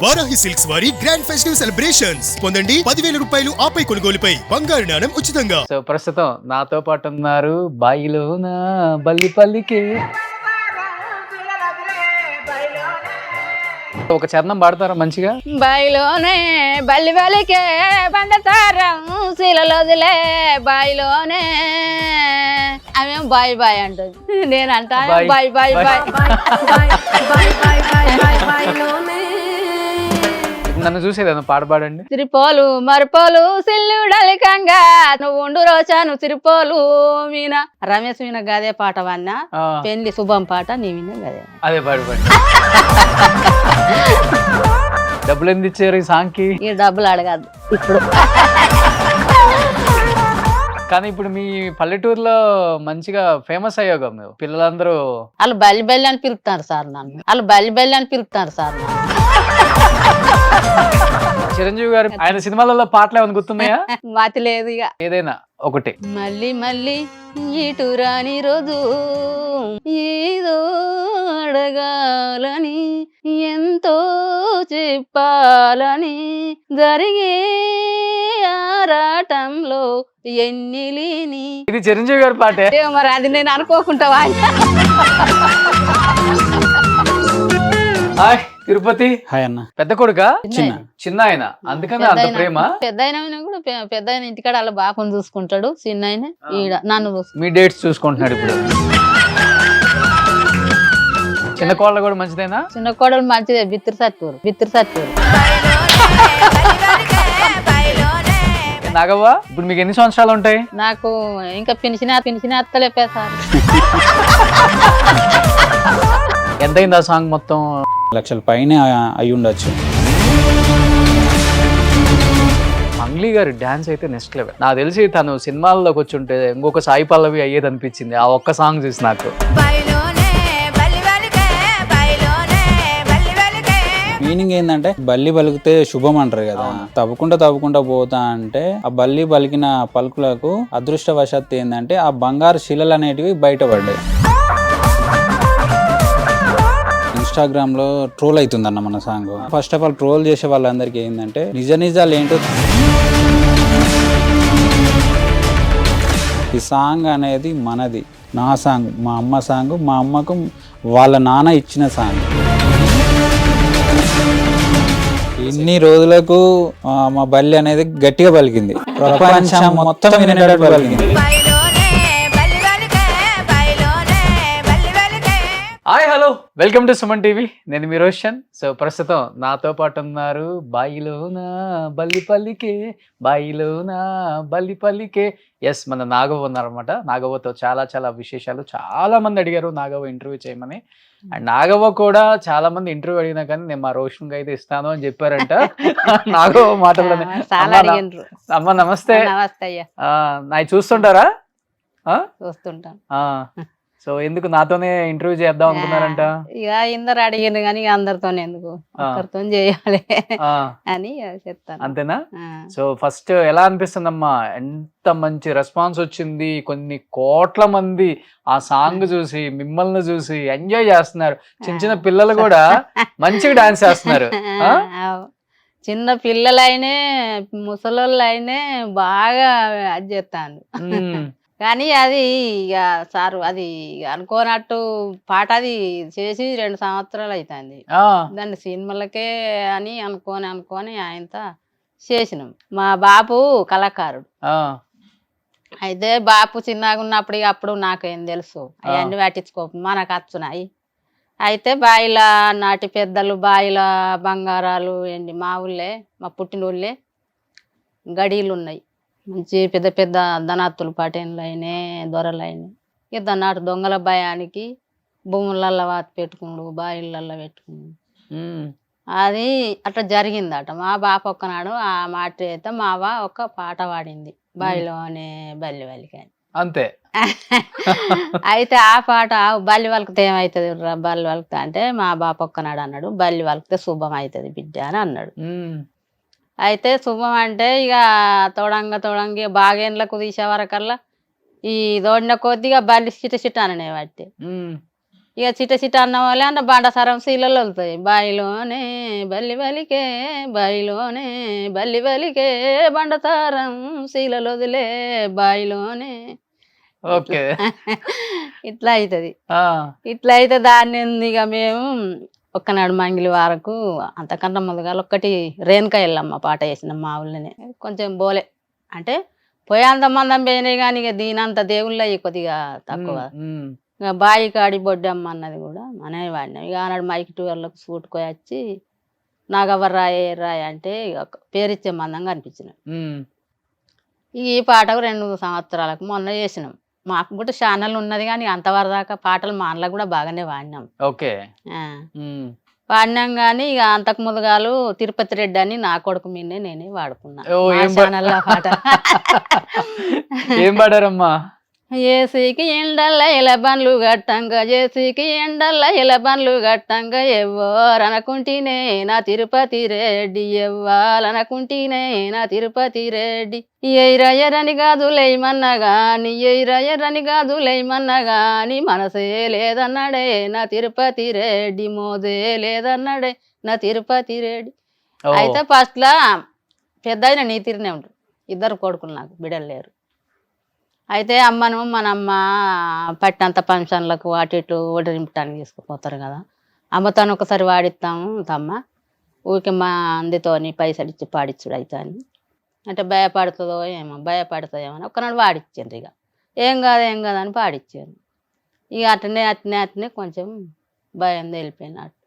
Varahi silks వారి grand festive celebrations పొందండి 10,000 రూపాయలు ఆపై కొనుగోలుపై బంగారు నాణెం ఉచితంగా. సో ప్రస్తుతం నాతో పాటు ఉన్నారు బాయిలోన బల్లిపల్లికి ఒక చరణం పాడతారా మంచిగా? బాయిలోనే బల్లి బలికే బండతారం శీలలోదిలే బాయిలోనే ఆమెం బాయ్ బాయ్ అంటుంది, నేను అంటా బాయ్ బాయ్ బాయ్. నన్ను చూసేదాన్ని పాట పాడండి. తిరుపోలు మరుపోలు సిల్లుడలికంగా నువ్వు ఉండు రోజాను తిరుపోలు మీన రమేష్ మీన గదే పాట వన్నా పెళ్లి శుభం పాట నీ విన గదే అదే పాడు పాడు. డబ్బులు ఎందుకు ఇచ్చారు ఈ సాంగ్ కి? ఈ డబ్బులు అడగద్దు ఇప్పుడు. కానీ ఇప్పుడు మీ పల్లెటూరులో మంచిగా ఫేమస్ అయ్యాగా మీరు, పిల్లలందరూ వాళ్ళు బల్లి బల్లి అని పిలుస్తారు సార్ నన్ను, వాళ్ళు బల్లి బల్లి అని పిలుస్తారు సార్ నన్ను. చిరంజీవి గారు ఆయన సినిమాలలో పాటలు ఏమైనా గుర్తున్నాయా? మాతి లేదు ఇక. ఏదైనా ఒకటి. మళ్ళీ మళ్ళీ ఇటు రాని రోజు ఏదో అడగాలని ఎంతో చెప్పాలని జరిగే ఆరాటంలో ఎన్ని లేని. ఇది చిరంజీవి గారి పాటే మరి అది నేను అనుకోకుండా హాయ్ తిరుపతి. హాయ్ అన్న. పెద్ద కొడుక చిన్న చిన్న ఆయన, అందుకని అంత ప్రేమ. పెద్ద అయినా కూడా పెద్ద ఆయన ఇంటికాడ వాళ్ళ బాపను చూసుకుంటాడు, చిన్న ఆయన ఈడ నన్ను చూసుకుంటాడు. మీ డేట్స్ చూసుకుంటున్నాడు ఇప్పుడు. చిన్న కోళ్ళ కూడా మంచిదేనా? చిన్న కోడలు మంచిదే, బిత్తిరి సత్తూరు బిత్తిరి సత్తూరు. నాగవ్వ ఇప్పుడు మీకు ఎన్ని సంవత్సరాలు ఉంటాయి? నాకు ఇంకా పెన్షన్ అత్తలేపే సార్. ఎంతైంది ఆ సాంగ్ మొత్తం? లక్షల పైన అయి ఉండొచ్చు. మంగ్లీ గారి డాన్స్ అయితే నెక్స్ట్ లెవెల్. నాకు తెలిసి తను సినిమాల్లోకి వచ్చి ఉంటే ఇంకొక సాయి పల్లవి అయ్యేది అనిపించింది ఆ ఒక్క సాంగ్ చూసి నాకు. మీనింగ్ ఏంటంటే బల్లి పలికితే శుభం అంటారు కదా, తవ్వుకుంటా పోతా అంటే ఆ బల్లి పలికిన పలుకులకు అదృష్టవశాత్తు ఏంటంటే ఆ బంగారు శిలలు అనేటివి బయటపడ్డాయి. ఇన్స్టాగ్రామ్ లో ట్రోల్ అవుతుందన్న మన song. First of all troll చేసే వాళ్ళందరికీ ఏంటంటే నిజాలు ఏంటో, ఈ సాంగ్ అనేది మనది, నా సాంగ్, మా అమ్మ సాంగ్, మా అమ్మకు వాళ్ళ నాన్న ఇచ్చిన సాంగ్. ఇన్ని రోజులకు మా బల్లి అనేది గట్టిగా పలికింది, ప్రపంచం మొత్తం వినేటట్టు పలికింది. Hi hello, welcome to Suman TV. నేను మీ రోషన్. సో ప్రస్తుతం నాతో పాటు ఉన్నారు బాయిలోన బల్లిపల్లికే బాయిలోన బల్లిపల్లికే. ఎస్, మన నాగవ్వ ఉన్నారనమాట. నాగవ్వతో చాలా విశేషాలు. చాలా మంది అడిగారు నాగవ్వ ఇంటర్వ్యూ చేయమని. అండ్ నాగవ్వ కూడా చాలా మంది ఇంటర్వ్యూ అడిగినా కానీ నేను మా రోషన్ అయితే ఇస్తాను అని చెప్పారంట. నాగవ్వ మాటల్లోనే. అమ్మ నమస్తే. నమస్తే అయ్యా. నాకు చూస్తుంటారా? చూస్తుంటాను. సో ఎందుకు నాతోనే ఇంటర్వ్యూ చేద్దాం అనుకున్నారంట? ఇక ఇందరు అడిగారు కానీ అందరితో ఎందుకు, ఒకరితో చేయాలి అని చెప్తాను. అంతేనా? సో ఫస్ట్ ఎలా అనిపిస్తుందమ్మా? ఎంత మంచి రెస్పాన్స్ వచ్చింది. కొన్ని కోట్ల మంది ఆ సాంగ్ చూసి మిమ్మల్ని చూసి ఎంజాయ్ చేస్తున్నారు. చిన్న పిల్లలు కూడా మంచిగా డాన్స్ చేస్తున్నారు. చిన్న పిల్లలైనే ముసలోళ్ళైనే బాగా అది చేస్తాను. కానీ అది ఇక సారు అది అనుకోనట్టు పాట అది చేసి 2 సంవత్సరాలు అవుతుంది. దాన్ని సినిమాలకే అని అనుకోని ఆయనతో చేసినాం. మా బాపు కళాకారుడు. అయితే బాపు చిన్నగా ఉన్నప్పుడు అప్పుడు నాకేం తెలుసు, అవన్నీ పట్టించుకో మనకు వచ్చున్నాయి. అయితే బాయిల నాటి పెద్దలు బాయిల బంగారాలు ఏంటి మా ఊళ్ళే, మా పుట్టిన ఊళ్ళే గడీలు ఉన్నాయి. మంచి పెద్ద ధనాత్తులు పటేన్లు అయినాయి, దొరలు అయినాయి. ఇక దన్నాటు దొంగల భయానికి భూములల్లో వాతి పెట్టుకుండు, బాయిలల్లో పెట్టుకుండు. అది అట్లా జరిగిందట. మా బాప ఒక్కనాడు ఆ మాట అయితే మావ ఒక పాట పాడింది, బాయిలోనే బల్లి వలికి అని. అంతే. అయితే ఆ పాట బల్లి వలికితే ఏమవుతుంది రా, బల్లి వలికితే అంటే మా బాప ఒక్కనాడు అన్నాడు, బల్లి వలికితే శుభం అవుతుంది బిడ్డ అని అన్నాడు. అయితే శుభం అంటే ఇక తోడంగి బాగేండ్లకు తీసే వరకల్లా ఈ దోడిన కొద్దిగా బల్లి చిట్ట అననే బట్టి ఇక చిట చిట అన్న వాళ్ళే అన్న బండసారం శీలలు వెళ్తాయి. బాయిలోనే బల్లి బలికే బాయిలోనే బల్లి బలికే బండసారం శీలలు వదిలే బాయిలోనే ఓకే. ఇట్లా అవుతుంది. ఆ, ఇట్లా అయితే దాన్ని ఇక మేము ఒక్కనాడు మంగిలి వారకు అంతకన్నా ముందుగా ఒక్కటి రేణుకా ఎల్లమ్మ పాట వేసినాం మా ఊళ్ళోనే. కొంచెం బోలే అంటే పోయేంత మందం పోయినాయి కానీ ఇక దీనంత దేవుళ్ళ కొద్దిగా తక్కువ. ఉమ్, ఇక బాయి కాడి బొడ్డమ్మ అన్నది కూడా మనమే వాడినాం. ఇక ఆనాడు మైక్ టూర్లకు సూటుకొని వచ్చి నాగవ్వరు రాయ అంటే ఇక పేరిచ్చే మందంగా అనిపించినాం. ఉమ్, ఈ పాటకు 2 సంవత్సరాలకు మొన్న చేసినాం. మాకు కూడా ఛానల్ ఉన్నది కానీ అంతవరకు దాకా పాటలు మా అన్నలో కూడా బాగానే వాడినాం. ఓకే. ఆ, ఉమ్, వాడినాం కానీ ఇక అంతకు ముందుగాలు తిరుపతి రెడ్డి అని నా కొడుకు మీదే నేనే వాడుకున్నా ఓ, మా ఏం ఛానల్లో పాట. ఏం పాడారమ్మా? ఏసీకి ఎండల్ల ఇలా బండ్లు గట్టంగా ఏసీకి ఎండల్ల ఇలా బండ్లు గట్టంగా ఎవ్వరనుకుంటేనే నా తిరుపతి రెడ్డి ఎవ్వాలనుకుంటేనే నా తిరుపతి రెడ్డి ఎయిరయ్యరని కాదు లేమన్నా గాని ఎయిరయ్యరని కాదు లేమన్నా గాని మనసే లేదన్నాడే నా తిరుపతి రెడ్డి మోదే లేదన్నాడే నా తిరుపతి రెడ్డి. ఓ, అయితే ఫస్ట్లో పెద్ద అయిన నీ తీరునే ఉంటాడు. 2 కొడుకులు నాకు బిడ్డలు లేరు. అయితే అమ్మను మనమ్మ పట్టినంత ఫంక్షన్లకు అటు ఇటు వడ్డింపటానికి తీసుకుపోతారు కదా. అమ్మతోని ఒకసారి వాడిస్తాము తమ్మ ఊరికి మా అందితోని పైసలు ఇచ్చి పాడిచ్చుడు అయితే అని అంటే భయపడుతుందో ఏమో భయపడుతుందేమో అని ఒకనాడు వాడిచ్చారు. ఇక ఏం కాదు అని పాడిచ్చారు. ఇక అట్నే కొంచెం భయం తెలిపోయినట్టు.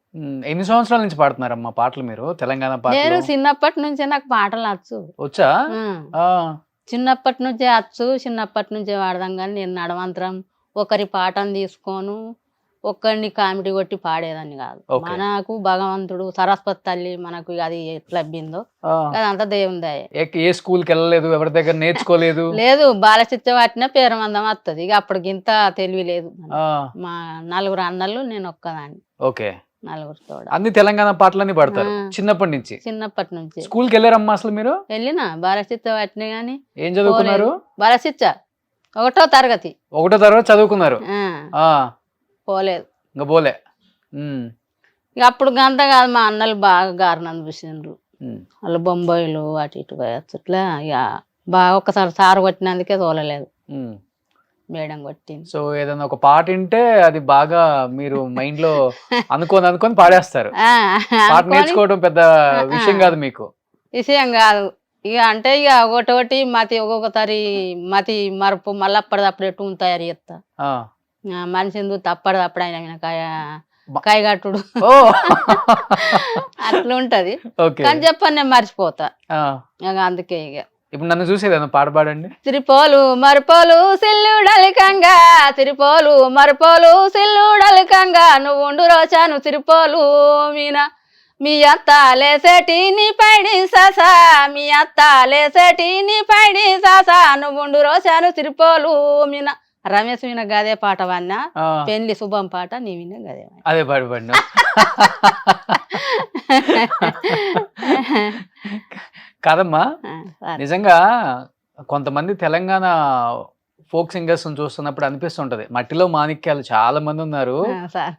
ఎన్ని సంవత్సరాల నుంచి పాడుతున్నారమ్మా పాటలు మీరు? తెలంగాణ నేను పాటలు చిన్నప్పటి నుంచే నాకు పాటలు వచ్చు. వచ్చా? ఆ, చిన్నప్పటి నుంచే వచ్చు. చిన్నప్పటి నుంచే వాడదాం కానీ నేను నడవంతరం ఒకరి పాటను తీసుకోను ఒక్కడిని కామెడీ కొట్టి పాడేదాన్ని కాదు. Okay. మనకు భగవంతుడు సరస్వతి తల్లి మనకు అది ఎట్లా లభిందో ఆ. అదంతా దేవుని దయ. ఏ స్కూల్కి వెళ్ళలేదు, ఎవరి దగ్గర నేర్చుకోలేదు? లేదు బాలచిత్త వాటినే పేరు మందం వస్తుంది. ఇక అప్పటికి ఇంత తెలివి లేదు. ఆ, మా 4 అన్నలు నేను ఒక్కదాన్ని. ఓకే. 4 అన్ని తెలంగాణ పాటలన్నీ పాడతారు ఆ. చిన్నప్పటి నుంచి? చిన్నప్పటి నుంచి స్కూల్కి వెళ్ళారమ్మా అసలు మీరు? వెళ్ళినా బాలచిత్త వాటినే కానీ ఏం చదువుకున్నారు? బాలచిత్త 1వ తరగతి 1వ తరగతి చదువుకున్నారు. ఆ, పోలేదు. ఇంకా పోలే. ఇక అప్పుడు గంత కాదు మా అన్నలు బాగా గారణం చూసిండ్రు. ఉమ్, వాళ్ళు బొంబాయిలు అటు ఇటు పోయచ్చు. ఇట్లా ఇక బాగా ఒక్కసారి సారు కొట్టినందుకే తోలలేదు. ఉమ్. మేడం కొట్టింది. సో ఏదైనా ఒక పాట వింటే అది బాగా మీరు మైండ్ లో అనుకొని పాడేస్తారు. పాట నేర్చుకోవడం పెద్ద విషయం కాదు మీకు. విషయం కాదు ఇక అంటే ఇక ఒకటోటి మతి ఒక్కొక్కసారి మతి మరుపు మళ్ళీ అప్పటిదప్పుడు ఎటు తయారు చేస్తా. ఆ, మనిషిందు తప్పటిదప్పుడు ఆయన కాయగట్టుడు ఓ, అట్లా ఉంటది. ఓకే. కానీ చెప్పని నేను మర్చిపోతా. ఆ, ఇక అందుకే ఇక ఇప్పుడు నన్ను చూసేదేనా పాట పాడండి. తిరుపోలు మరుపోలు సిల్లుడలికంగా తిరుపోలు మరుపోలు సిల్లుడలికంగా నువ్వు ఉండు రోచాను తిరుపోలు మీనా మీ అత్త లేసేటి నీ పైడి సాసా మీ అత్త లేసేటి నీ పైడి సాసా నువ్వు ఉండు రోచాను తిరుపోలు మీనా. రమేష్ విన గదే పాట వన్నా ఆ, పెళ్లి శుభం పాట నీ విన గదే అదే పాడు. కాదమ్మా, నిజంగా కొంతమంది తెలంగాణ ఫోక్ సింగర్స్ చూస్తున్నప్పుడు అనిపిస్తుంటది మట్టిలో మాణిక్యాలు చాలా మంది ఉన్నారు,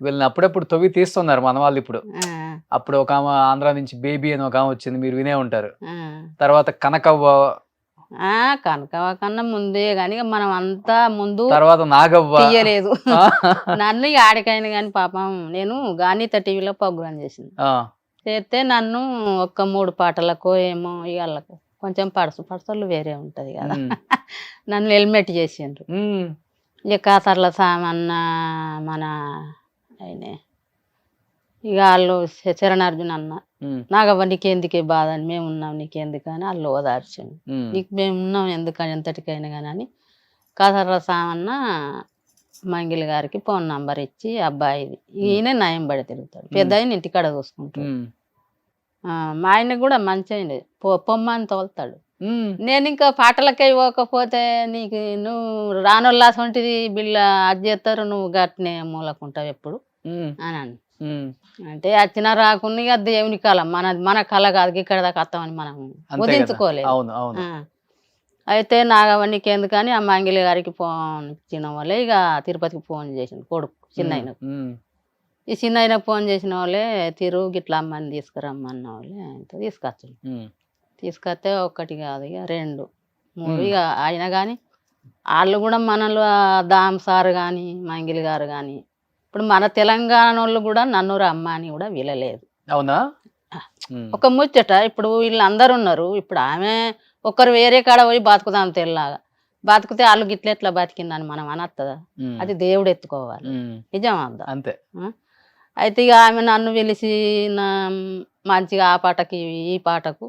వీళ్ళని అప్పుడప్పుడు తవ్వి తీస్తున్నారు మన వాళ్ళు. ఇప్పుడు అప్పుడు ఒక ఆమె ఆంధ్ర నుంచి బేబీ అని ఒక ఆమె వచ్చింది, మీరు వినే ఉంటారు. తర్వాత కనకవ్వ, కనకవ్వ కన్నా ముందే గాని మనం అంతా ముందు తర్వాత నాగవ్వ తీయలేదు నన్ను ఆడికైనా కానీ పాపం నేను గానిత టీవీలో ప్రోగ్రామ్ చేసింది. చేస్తే నన్ను ఒక్క 3 పాటలకు ఏమో ఇవాళకు కొంచెం పడసలు వేరే ఉంటది కదా. నన్ను హెల్మెట్ చేసిండ్రు. ఇక కాసర్ల సామన్న మన ఆయనే ఇక వాళ్ళు శరణార్జున్ అన్న నాగవ్వ నీకెందుకే బాధ అని మేము ఉన్నాం నీకెందుకు అని వాళ్ళు ఓదార్చండి. నీకు మేము ఉన్నాం ఎందుకని ఎంతటికైనా కానీ అని కాసర్ల సామన్న మంగిలి గారికి ఫోన్ నంబర్ ఇచ్చి అబ్బాయిది ఈయన నయం పడి తిరుగుతాడు, పెద్ద ఆయన ఇంటికాడ చూసుకుంటాడు. మా ఆయన కూడా మంచి అయింది పొమ్మని తోలుతాడు. నేను ఇంకా పాటలకై పోకపోతే నీకు నువ్వు రానొల్లాసంటిది బిళ్ళ అది చేస్తారు నువ్వు గట్నే మూలకుంటావు ఎప్పుడు అని అని అంటే వచ్చినా రాకుండా ఇక దేవుని కళ మన కళ కాదు ఇక్కడ దాకా వస్తామని మనం వదిలించుకోలేదు. అయితే నాగవ్వ నీకెందుకని ఆ మంగిలి గారికి ఫోన్ ఇచ్చిన వాళ్ళే ఇక తిరుపతికి ఫోన్ చేసింది కొడుకు చిన్న ఆయనకు. ఈ చిన్న ఆయన ఫోన్ చేసిన వాళ్ళే తిరుగు గిట్లా అమ్మని తీసుకురమ్మన్న వాళ్ళే ఆయనతో తీసుకొచ్చు. తీసుకొస్తే ఒక్కటి కాదు ఇక 2, 3 ఇక అయినా కానీ వాళ్ళు కూడా మనలో దామ్ సార్ కానీ మంగిలి గారు కానీ ఇప్పుడు మన తెలంగాణ వాళ్ళు కూడా నన్ను రమ్మ అని కూడా వీలలేదు. అవునా? ఒక ముచ్చట ఇప్పుడు వీళ్ళందరూ ఉన్నారు. ఇప్పుడు ఆమె ఒక్కరు వేరే కాడ పోయి బతుకుదాం తెల్లగా బతికితే వాళ్ళు గిట్ల ఎట్లా బతికిందని మనం అనత్తదా? అది దేవుడు ఎత్తుకోవాలి. నిజం అద్దా అంతే. అయితే ఇక ఆమె నన్ను పిలిచి నా మంచిగా ఆ పాటకి ఈ పాటకు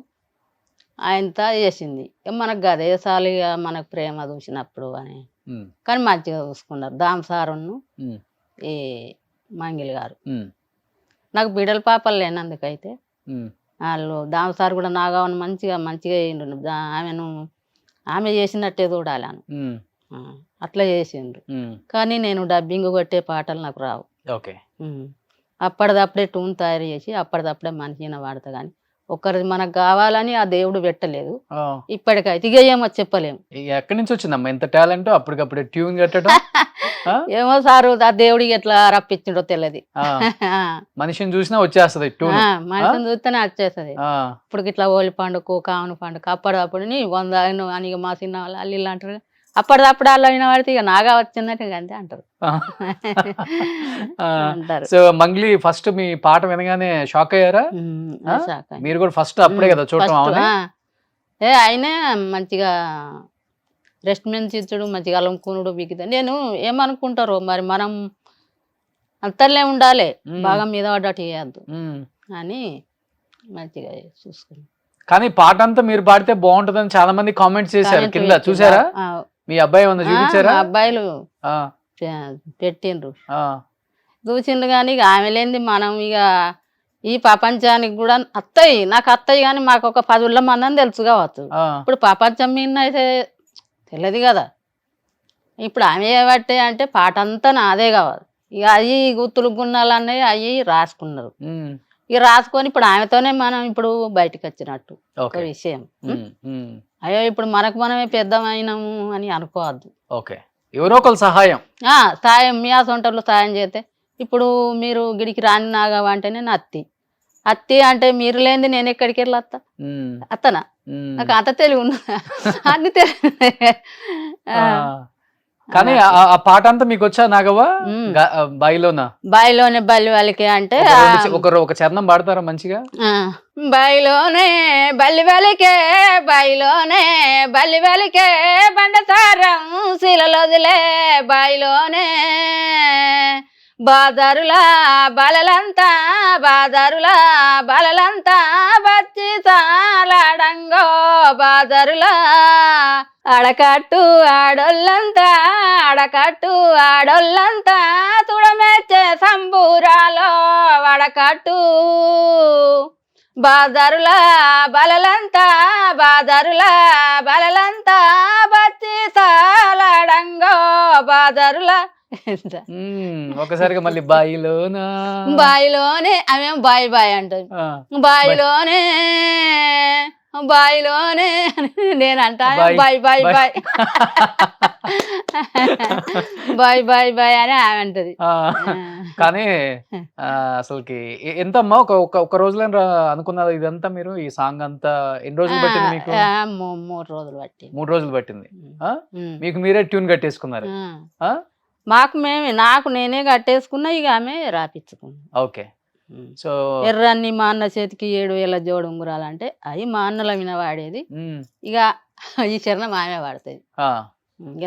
ఆయనతో చేసింది. ఇక మనకు గదే సాలు ఇక మనకు ప్రేమ చూసినప్పుడు అని. కానీ మంచిగా చూసుకున్నారు దామ్ సారును ఈ మంగిలి గారు. నాకు బిడ్డల పాపలు లేనందుకైతే వాళ్ళు దామ్ సార్ కూడా నాగావని మంచిగా అయ్యిండు. ఆమె చేసినట్టే చూడాలను అట్లా చేసిండ్రు. కానీ నేను డబ్బింగ్ కొట్టే పాటలు నాకు రావు. అప్పటిదప్పుడే ట్యూన్ తయారు చేసి అప్పటిదప్పుడే మనిషిన వాడతా. కానీ ఒకరిది మనకు కావాలని ఆ దేవుడు పెట్టలేదు. ఇప్పటికైతే ఇక ఏమో చెప్పలేము. ఎక్కడి నుంచి వచ్చిందమ్మా ఇంత టాలెంట్? అప్పటికప్పుడే ట్యూన్ కట్టడం ఏమో సారు ఆ దేవుడికి ఎట్లా రప్పించిండో తెలియదు. మనిషిని చూసినా వచ్చేస్తది ట్యూన్. మనిషిని చూస్తేనే వచ్చేస్తుంది. ఇప్పుడు ఇట్లా హోలీ పండుగ కావును పండుగ అప్పటిదప్పుడు 100 అని మా చిన్న వాళ్ళు అల్లు అంటారు. అప్పటిదప్పుడు వాళ్ళు అయిన వాడితే ఇక నాగా వచ్చిందంటే అంతే అంటారు. అంటారు. సో మంగ్లీ ఫస్ట్ మీ పాట వినగానే షాక్ అయ్యారా? మీరు కూడా ఫస్ట్ అప్పుడే కదా చూడటం? అయినా మంచిగా రెస్ట్ మీద ఇచ్చుడు మంచిగా అలంకునుడు బిగితే నేను ఏమనుకుంటారో మరి మనం అంతలే ఉండాలి బాగా మీద పడ్డట్టు చేయద్దు అని మంచిగా చూసుకుని. కానీ పాట అంతా మీరు పాడితే బాగుంటుందని చాలా మంది కామెంట్స్ చేశారు కింద, చూసారా? మీ అబ్బాయి ఏమన్నా చూపించారా? అబ్బాయిలు పెట్టిండ్రు చూసిండ్రు. కానీ ఇక ఆమె లేనిది మనం ఇక ఈ ప్రపంచానికి కూడా అత్తయ్య నాకు అత్తయ్య కానీ మాకు ఒక 10 మంది తెలుసు కావచ్చు. ఇప్పుడు ప్రపంచం మీద అయితే తెలియదు కదా. ఇప్పుడు ఆమె ఏబట్టే అంటే పాట అంతా నాదే కావాలి. ఇక అవి గుర్తులు గున్నాలు అన్నవి అవి రాసుకున్నారు. ఇక రాసుకొని ఇప్పుడు ఆమెతోనే మనం ఇప్పుడు బయటకు వచ్చినట్టు ఒక విషయం. అయ్యో ఇప్పుడు మనకు మనమే పెద్దమైనాము అని అనుకోవద్దు. ఎవరో ఒకరు సహాయం మీ సొంటలు సాయం చేస్తే ఇప్పుడు మీరు గిడికి రాని నాగవ అంటే నేను అత్తి అంటే మీరు లేనిది నేను ఎక్కడికి వెళ్ళొస్తా? అత్తనా? నాకు అంత తెలివి ఉన్నా అన్ని తెలివి. కానీ ఆ పాట అంతా మీకు వచ్చా నాగవ్వ? బాయిలోనే బల్లి వాళ్ళకి అంటే ఒక చరణం పాడతారా మంచిగా? బాయిలోనే బల్లి వెలికే బల్లి వెలికే బండసారం శీలలోదిలే బాయిలోనే బాదరులా బలలంతా బచ్చి సాలాడంగో బాదరులా అడకట్టు ఆడోళ్ళంతా తుడమెచ్చే సంబూరాలో వడకట్టు బాదరులా బలలంతా బచ్చి సాలాడంగో బాదరులా. ఒకసారిగా మళ్ళీ బాయిలోనే ఆమె బాయ్ అంటది. బాయిలోనే నేను అంటా బాయ్ అని ఆమె అంటది. కానీ అసలుకి ఎంతమ్మా ఒక రోజులో అనుకున్నది ఇదంతా? మీరు ఈ సాంగ్ అంతా ఎన్ని రోజులు పట్టింది మీకు? 3 రోజులు పట్టింది. 3 రోజులు పట్టింది. మీకు మీరే ట్యూన్ కట్టేసుకున్నారు? నాకు నేనే కట్టేసుకున్నా. ఇక ఆమె రాపించుకున్నా. ఓకే. సో ఎర్రన్ని మా అన్న చేతికి 7,000 జోడు ఉంగురాలంటే అవి మా అన్నల మీద వాడేది. ఇక ఈ చరణం ఆమె వాడుతుంది. ఇక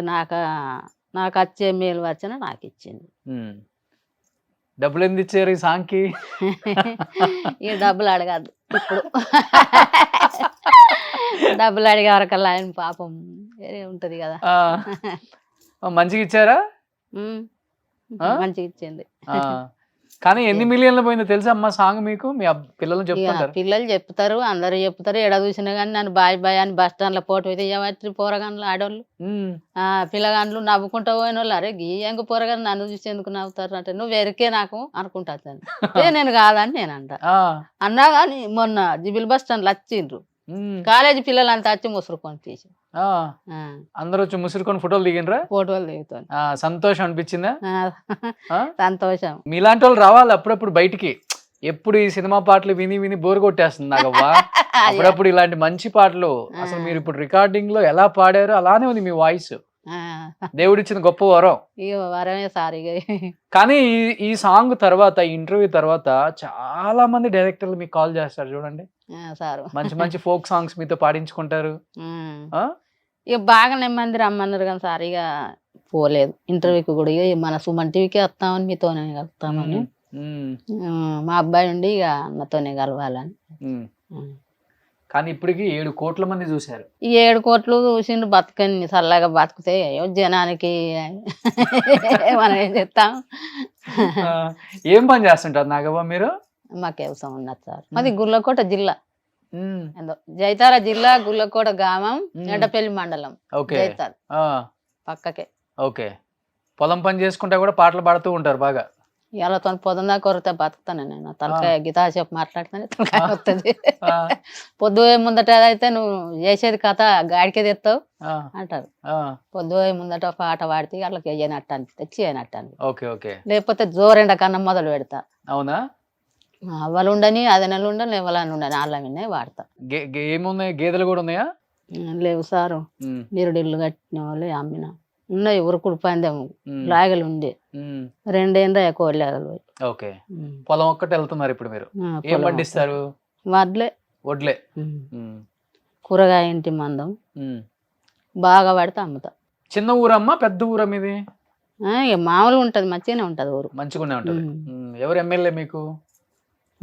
నాకు వచ్చే మేలు వచ్చిన నాకు ఇచ్చింది. డబ్బులు ఎందుకు ఇచ్చారు ఈ సాంగ్ కి? ఇక డబ్బులు అడగద్దు ఇప్పుడు. డబ్బులు అడిగే వరకల్లా ఆయన పాపం వేరే ఉంటది కదా. మంచిగా ఇచ్చారా? మంచిగా ఇచ్చింది. కానీ ఎన్ని మిలియన్లు పోయిందో తెలుసా అమ్మా సాంగ్ మీకు? మీ పిల్లలు చెప్తారు? పిల్లలు చెప్తారు, అందరు చెప్తారు. ఎడ చూసినా కానీ నన్ను బాయ్ అని బస్ స్టాండ్ లో పోటీ అయితే ఎవరి పోరగాన్లు ఆడోళ్ళు పిల్లగాండ్లు నవ్వుకుంటా పోయిన వాళ్ళు అరే గీ ఎంగ పోరగాని నన్ను చూసి ఎందుకు నవ్వుతారు అంటే నువ్వు వెరికే నాకు అనుకుంటాను. నేను కాదని నేను అంట అన్నా. కానీ మొన్న జిబిల్ బస్ స్టాండ్ లో వచ్చిండ్రు కాలేజీ పిల్లలంతా వచ్చి ముసురుకొని తీసి అందరూ వచ్చి ముసురుకొని ఫోటోలు దిగినరా? ఫోటోలు దిగుతాను. సంతోషం అనిపించిందా? సంతోషం. మీలాంటి వాళ్ళు రావాలి అప్పుడప్పుడు బయటికి. ఎప్పుడు ఈ సినిమా పాటలు విని విని బోర్ కొట్టేస్తుంది నాకవ్వా. అప్పుడప్పుడు ఇలాంటి మంచి పాటలు అసలు మీరు ఇప్పుడు రికార్డింగ్ లో ఎలా పాడారో అలానే ఉంది మీ వాయిస్. దేవుడిచ్చిన గొప్ప వరం. వరమే సారీ. కానీ ఈ సాంగ్ తర్వాత, ఈ ఇంటర్వ్యూ తర్వాత చాలా మంది డైరెక్టర్లు మీకు కాల్ చేస్తారు చూడండి. సార్ మంచి మంచి ఫోక్ సాంగ్స్ మీతో పాడించుకుంటారు. ఇక బాగానే మంది రమ్మన్నారు కానీ సార్ ఇక పోలేదు ఇంటర్వ్యూకి కూడా. ఇక మన సుమన్ టీవీకి వస్తామని మీతోనే కలుస్తామని మా అబ్బాయి ఉండి ఇక అన్నతోనే కలవాలని. కానీ ఇప్పటికి 7 కోట్ల మంది చూశారు. ఈ 7 కోట్లు చూసిండ్రు బతకని చల్లగా బతికితే జనానికి మనం ఏం చేస్తాం. ఏం పని చేస్తుంటారు నాగవ్వ మీరు? మాకు వ్యవసాయం ఉన్నది సార్. మాది గుర్లకోట జిల్లా, జైతార జిల్లా, గుర్లకోట గ్రామం, ఎడ్డపల్లి మండలం. జైతార పక్కకే. ఓకే. పొలం పని చేసుకుంటా కూడా పాటలు పాడుతూ ఉంటారు బాగా. ఇవాళతో పొద్దున్న కొరితే బతుకుతాను నేను. తలకాయ గీతా చెప్పి మాట్లాడితేనే తలకాయ వస్తుంది. పొద్దు ముందట అయితే నువ్వు చేసేది కథ గాడికే తెస్తావు అంటారు. పొద్దు ముందట పాట పాడితే వాళ్ళకి వేయనట్టు అనిపిస్తే చేయనట్టు అనిపి, లేకపోతే జోరెండ కన్నా మొదలు పెడతా. అవునా? అవ్వలు ఉండని, అదనలు ఉండని, ఎవలని ఉండని వాళ్ళ విన్నే వాడతా. ఏమున్నాయి? గేదెలు కూడా ఉన్నాయా? లేవు సారు. నిరుడిల్లు కట్టిన వాళ్ళు అమ్మిన ఉన్నాయి. ఉరుకుడు పందెం లాగలు ఉండే 2 ఏళ్ళు ఎక్కువ లాగలు. ఓకే. పొలం ఒక్కటి వెళ్తున్నారు ఇప్పుడు మీరు? ఏం పండిస్తారు? వడ్లే. కూరగాయ ఇంటి మందం బాగా పడితే అమ్ముతా. చిన్న ఊరమ్మా పెద్ద ఊరమ్మ ఇది? మామూలుగా ఉంటది, మంచిగానే ఉంటది ఊరు. మంచిగానే ఉంటది. ఎవరు ఎమ్మెల్యే మీకు?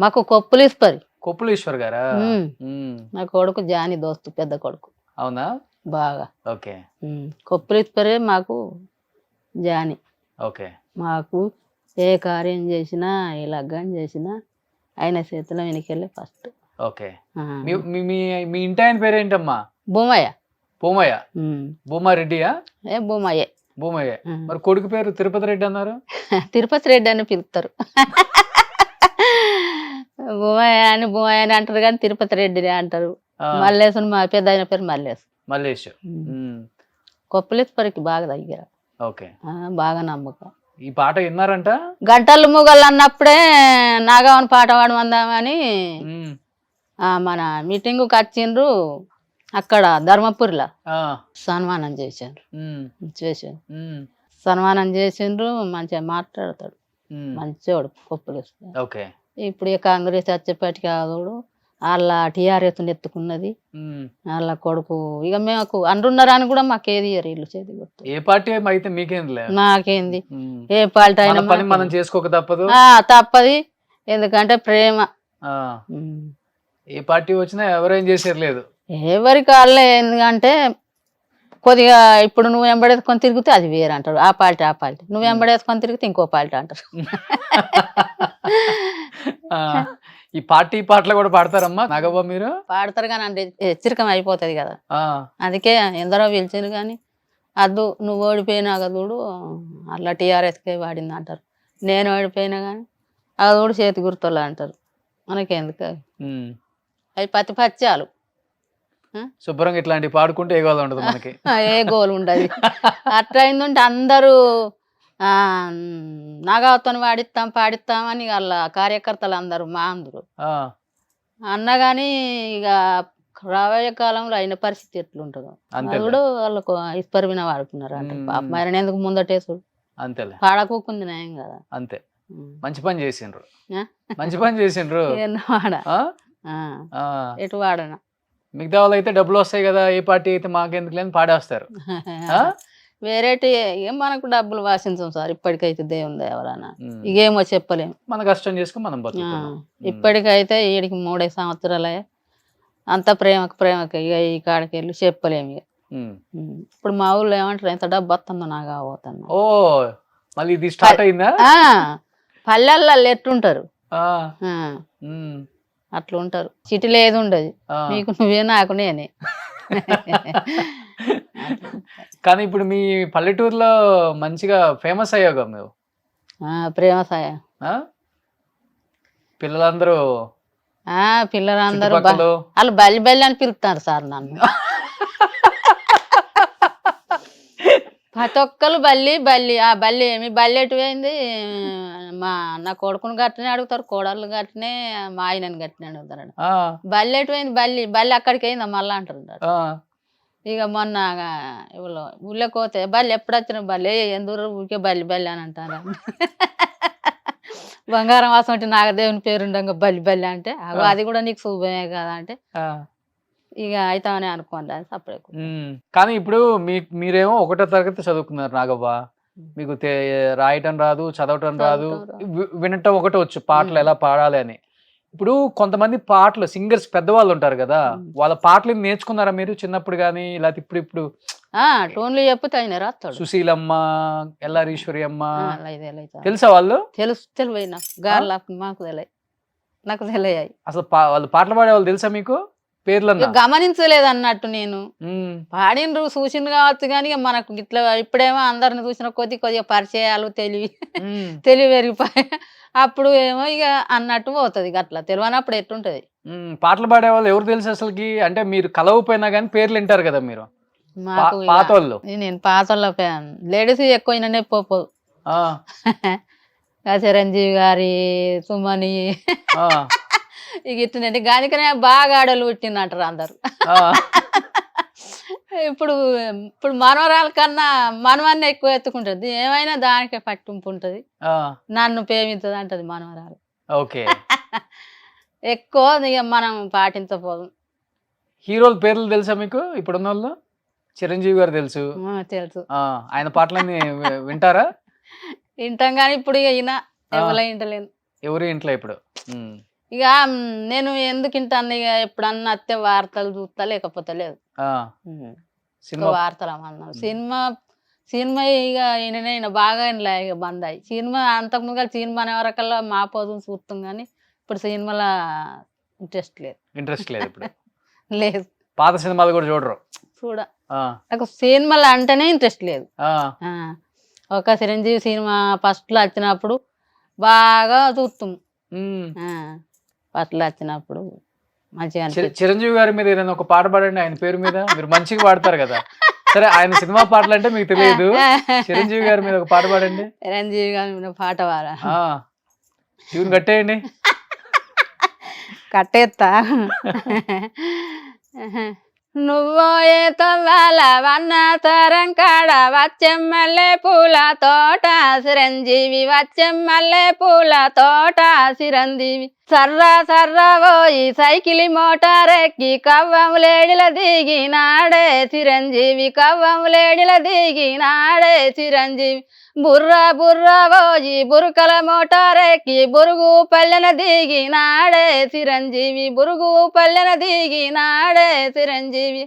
మాకు కొప్పులీశ్వరి. కొప్పులీశ్వర్ గారా? నా కొడుకు జాని దోస్తు, పెద్ద కొడుకు. అవునా? బాగా. ఓకే. కొప్పులీశ్వరే మాకు జాని. ఓకే. మాకు ఏ కార్యం చేసినా, ఏ లగ్గం చేసినా ఆయన చేతిలో వెనకెళ్ళి ఫస్ట్. ఓకే. మీ ఇంటి ఆయన పేరేంటమ్మా? భూమయ్య. భూమారెడ్డియా? భూమయ్య. మరి కొడుకు పేరు తిరుపతి రెడ్డి అన్నారు? తిరుపతి రెడ్డి అని పిలుస్తారు. భూమయ్య అని అంటారు కానీ తిరుపతి రెడ్డి అంటారు. మల్లేసు మా పెద్ద ఆయన పేరు మల్లేష్. కొప్పలేశ్వరికి బాగా దగ్గర. ఓకే. బాగా నమ్మకం. ఈ పాట విన్నారంట? గంటలు మూగలు అన్నప్పుడే నాగవని పాట పాడమందామని మన మీటింగ్ వచ్చిండ్రు. అక్కడ ధర్మపురిలో సన్మానం చేశారు. సన్మానం చేసిండ్రు. మంచిగా మాట్లాడతాడు, మంచివాడు కొప్పలేశ్వరు. ఓకే. ఇప్పుడు కాంగ్రెస్ వచ్చేపటికి ఆదోడు వాళ్ళ టీఆర్ఎస్ ఎత్తుకున్నది. వాళ్ళ కొడుకు ఇక మేము అంటున్నారని కూడా మాకేది వీళ్ళు చేతి గుర్తు. ఏ పార్టీ అయితే మీకేంది? నాకేంది, ఏ పార్టీ అయినా మనం చేసుకోక తప్పదు. తప్పది. ఎందుకంటే ప్రేమ. ఏ పార్టీ వచ్చినా ఎవరేం చేసేది లేదు. ఎవరికి వాళ్ళే. ఎందుకంటే కొద్దిగా ఇప్పుడు నువ్వు వెంబడేసుకొని తిరిగితే అది వేరే అంటారు. ఆ పార్టీ నువ్వు వెంబడేసుకొని తిరిగితే ఇంకో పార్టీ అంటారు. ఈ పార్టీ పాటలు కూడా పాడతారమ్మా నాగవ్వ మీరు? పాడతారు కానీ అంటే హెచ్చరికం అయిపోతుంది కదా. అందుకే ఎందరో పిలిచారు కానీ అద్దు నువ్వు ఓడిపోయినా చూడు అట్లా టీఆర్ఎస్కే వాడింది అంటారు. నేను ఓడిపోయినా కానీ అది కూడా చేతి గుర్తులు అంటారు. మనకెందుకు అవి పచ్చాలు. శుభ్రంగా ఇట్లాంటివి పాడుకుంటే ఏ గోల్ ఉండదు మనకి. ఏ గోల్ ఉండదు. అట్లా అయిందంటే అందరూ నాగావతో పాడిస్తాం అని వాళ్ళ కార్యకర్తలు అందరూ మా అందరూ అన్నగాని ఇక రాబోయే కాలంలో అయిన పరిస్థితి ఎట్లుంటుందో కూడా వాళ్ళకు ఇస్పరిమిన వాడుకున్నారు. అంటే మరి ఎందుకు ముందటేసుడు పాడకోకుంది నయం కదా. అంతే. మంచి పని చేసిండ్రు. ఎటు వాడనా. మిగతా వాళ్ళు అయితే డబ్బులు వస్తాయి కదా, ఏ పార్టీ అయితే మాకెందుకు లేని పాడేస్తారు. వేరేటి ఏం మనకు డబ్బులు వాసించాం సార్. ఇప్పటికైతే దేవుని దేవరానా ఇకేమో చెప్పలేము. మన కష్టం చేసుకుని మనం బతుకుతాం. ఇప్పటికైతే ఈడికి 3 సంవత్సరాలే. అంత ప్రేమకి ఇక ఈ కాడికి వెళ్ళి చెప్పలేము. ఇక ఇప్పుడు మా ఊళ్ళో ఏమంటారు, ఎంత డబ్బు వస్తుందో నాకు పోతాను. ఓ మళ్ళీ ఇది స్టార్ట్ అయిందా? పల్లెల్లో ఎట్టుంటారు అట్లా ఉంటారు. సిటీలో ఏది ఉండదు. నీకు నువ్వే నాకు నేనే. కానీ ఇప్పుడు మీ పల్లెటూరులో మంచిగా ఫేమస్ అయ్యాగా మేము. ఫేమస్ అయ్యా. పిల్లలందరూ పిల్లలందరూ చుట్టుపక్కల వాళ్ళు బల్లి బల్లి అని పిలుస్తారు సార్ నన్ను. ప్రతి ఒక్కరు బల్లి బల్లి ఆ బల్లి ఏమి బల్లి ఎటు పోయింది, నా కొడుకుని గట్టినే అడుగుతారు, కోడళ్ళు గట్టినే, మా ఆయనని గట్టినే అడుగుతారు. బల్లి ఎటు పోయింది, బల్లి బల్లి అక్కడికి అయిందా మళ్ళా అంటారు. ఇక మొన్న ఊళ్ళోకి పోతే బల్లి ఎప్పుడు వచ్చిన బల్లి ఎందుకు ఊరికే బల్లి బల్లి అని అంటారు. బంగారం వాసం అంటే నాగదేవుని పేరుండగా బల్లి బల్లి అంటే అది కూడా నీకు శుభమే కదా అంటే ఇక అవుతామని అనుకోండి అది సపరేట్. కానీ ఇప్పుడు మీరేమో 1వ తరగతి చదువుకున్నారు నాగవ్వ, మీకు రాయటం రాదు, చదవటం రాదు, వినటం ఒకటి వచ్చు, పాటలు ఎలా పాడాలి అని. ఇప్పుడు కొంతమంది పాటలు సింగర్స్ పెద్దవాళ్ళు ఉంటారు కదా, వాళ్ళ పాటలు నేర్చుకున్నారా మీరు చిన్నప్పుడు కానీ, లేకపోతే ఇప్పుడు టోన్లు చెప్తే ఆయన రాస్తాడు. సుశీలమ్మ, ఎల్లారీశ్వరి అమ్మ తెలుసా వాళ్ళు? తెలివై నాకు గార్లా మాకు తెలియ, నాకు తెలియాయి. అసలు వాళ్ళు పాటలు పాడే వాళ్ళు తెలుసా మీకు? పేర్లు గమనించలేదు అన్నట్టు, నేను పాడినరు చూసింది కావచ్చు కానీ మనకు ఇట్లా ఇప్పుడేమో అందరిని చూసిన కొద్దిగా పరిచయాలు తెలివి పెరిగిపోయి అప్పుడు ఏమో ఇక అన్నట్టు పోతుంది. అట్లా తెలియనప్పుడు ఎట్టుంటది. పాటలు పాడే వాళ్ళు ఎవరు తెలుసు అసలుకి? అంటే మీరు కలవపోయినా కానీ పేర్లు వింటారు కదా మీరు. మాకు పాతోళ్ళు, నేను పాతోళ్ళ లేడీస్ ఎక్కువ అయినా పోదు. చిరంజీవి గారి, సుమని ఇక ఇట్లంటే గానికనే బాగా ఆడలు పుట్టినట్టారు అందరు. ఇప్పుడు మనవరాల కన్నా మనవన్నీ ఎక్కువ ఎత్తుకుంటది, ఏమైనా దానికే పట్టింపు ఉంటది, నన్ను ప్రేమించదు అంటది మనవరాలు. ఓకే. ఎక్కువ ఇక మనం పాటించపోదు. హీరోల పేర్లు తెలుసా మీకు ఇప్పుడున్న వాళ్ళు? చిరంజీవి గారు తెలుసు. ఆయన పాటలన్నీ వింటారా? వింటాం కానీ ఇప్పుడు ఇక ఈయన ఎవరు వింటలేను, ఎవరు ఇంట్లో ఇప్పుడు. ఇక నేను ఎందుకు వింటాను, ఇక ఎప్పుడన్నా అత్తే వార్తలు చూస్తా, లేకపోతే లేదు వార్తలు అన్నాను. సినిమా ఇక ఈయన బాగా ఇక బంద్ అయ్యి సినిమా అంతకుముందు సినిమా అనే వరకల్లా మా పోదును చూస్తాం కానీ ఇప్పుడు సినిమాలో ఇంట్రెస్ట్ లేదు ఇప్పుడు. లేదు, పాత సినిమాలు కూడా చూడరు. నాకు సినిమాలు అంటేనే ఇంట్రెస్ట్ లేదు. ఒక చిరంజీవి సినిమా ఫస్ట్ లో వచ్చినప్పుడు బాగా చూస్తాం, ఫస్ట్ లో వచ్చినప్పుడు మంచిగా. చిరంజీవి గారి మీద ఏదైనా ఒక పాట పాడండి, ఆయన పేరు మీద. మీరు మంచిగా పాడతారు కదా. సరే, ఆయన సినిమా పాటలు అంటే మీకు తెలియదు, చిరంజీవి గారి మీద ఒక పాట పాడండి. చిరంజీవి గారి మీద పాట పాడా, ట్యూన్ కట్టేయండి. కట్టేస్తా. నువ్వో ఏ తవ్వాల వన్న తరం కాడ వచ్చెమ్మల్లే పూల తోట చిరంజీవి, వచ్చెమ్మల్లే పూల తోట చిరంజీవి. సర్రా పోయి సైకిలి మోటారెక్కి కవ్వములేడిల దిగినాడే చిరంజీవి, కవ్వములేడిల దిగినాడే చిరంజీవి. బుర్రా పోయి బురుకల మోటారెక్కి బురుగు పల్లెన దిగినాడే చిరంజీవి, బురుగు పల్లెన దిగినాడే చిరంజీవి.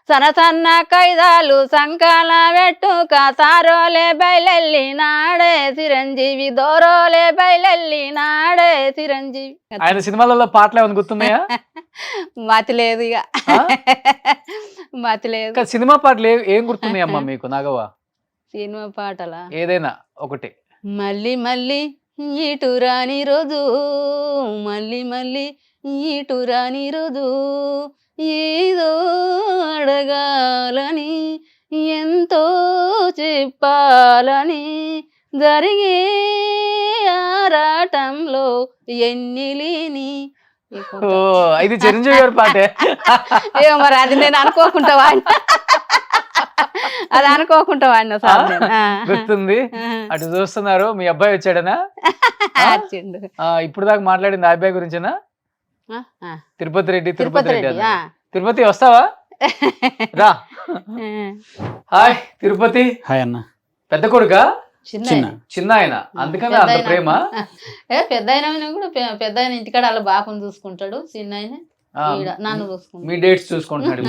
సన్న కైదాలు సంకాల పెట్టుక సారోలే బయలెల్లినాడే చిరంజీవి, దోరోలే బయలెల్లినాడే చిరంజీవి. ఆయన సినిమాలలో పాటలు ఏమైనా గుర్తున్నాయా? మతి లేదు, ఇక మతి లేదు. సినిమా పాటలు ఏం గుర్తున్నాయి అమ్మా మీకు నాగవ్వ? సినిమా పాటలా ఏదైనా ఒకటి. మళ్ళీ మళ్ళీ ఇటు రాని రోజు, మళ్ళీ ఇటు రాని రోజు, ఏదో అడగాలని ఎంతో చెప్పాలని జరిగే ఆరాటంలో ఎన్నిలేని. ఇది చిరంజీవి గారి పాటే. ఏమో మరి అది నేను అనుకోకుండా వాడినా, అది అనుకోకుండా వాడినా సార్. గుర్తుంది. అటు చూస్తున్నారు, మీ అబ్బాయి వచ్చాడనా? ఇప్పుడు దాకా మాట్లాడింది ఆ అబ్బాయి గురించేనా? తిరుపతి రెడ్డి. తిరుపతి వస్తావా? రా. హాయ్ తిరుపతి. హాయ్ అన్న. పెద్ద కొడుకా? చిన్న ఆయన, అందుకని అంత ప్రేమ. పెద్ద ఆయన కూడా పెద్ద ఆయన ఇంటికాడ వాళ్ళ బాపుని చూసుకుంటాడు, చిన్న ఆయన నన్ను చూసుకుంటాడు, మీ డేట్స్ చూసుకుంటున్నాడు.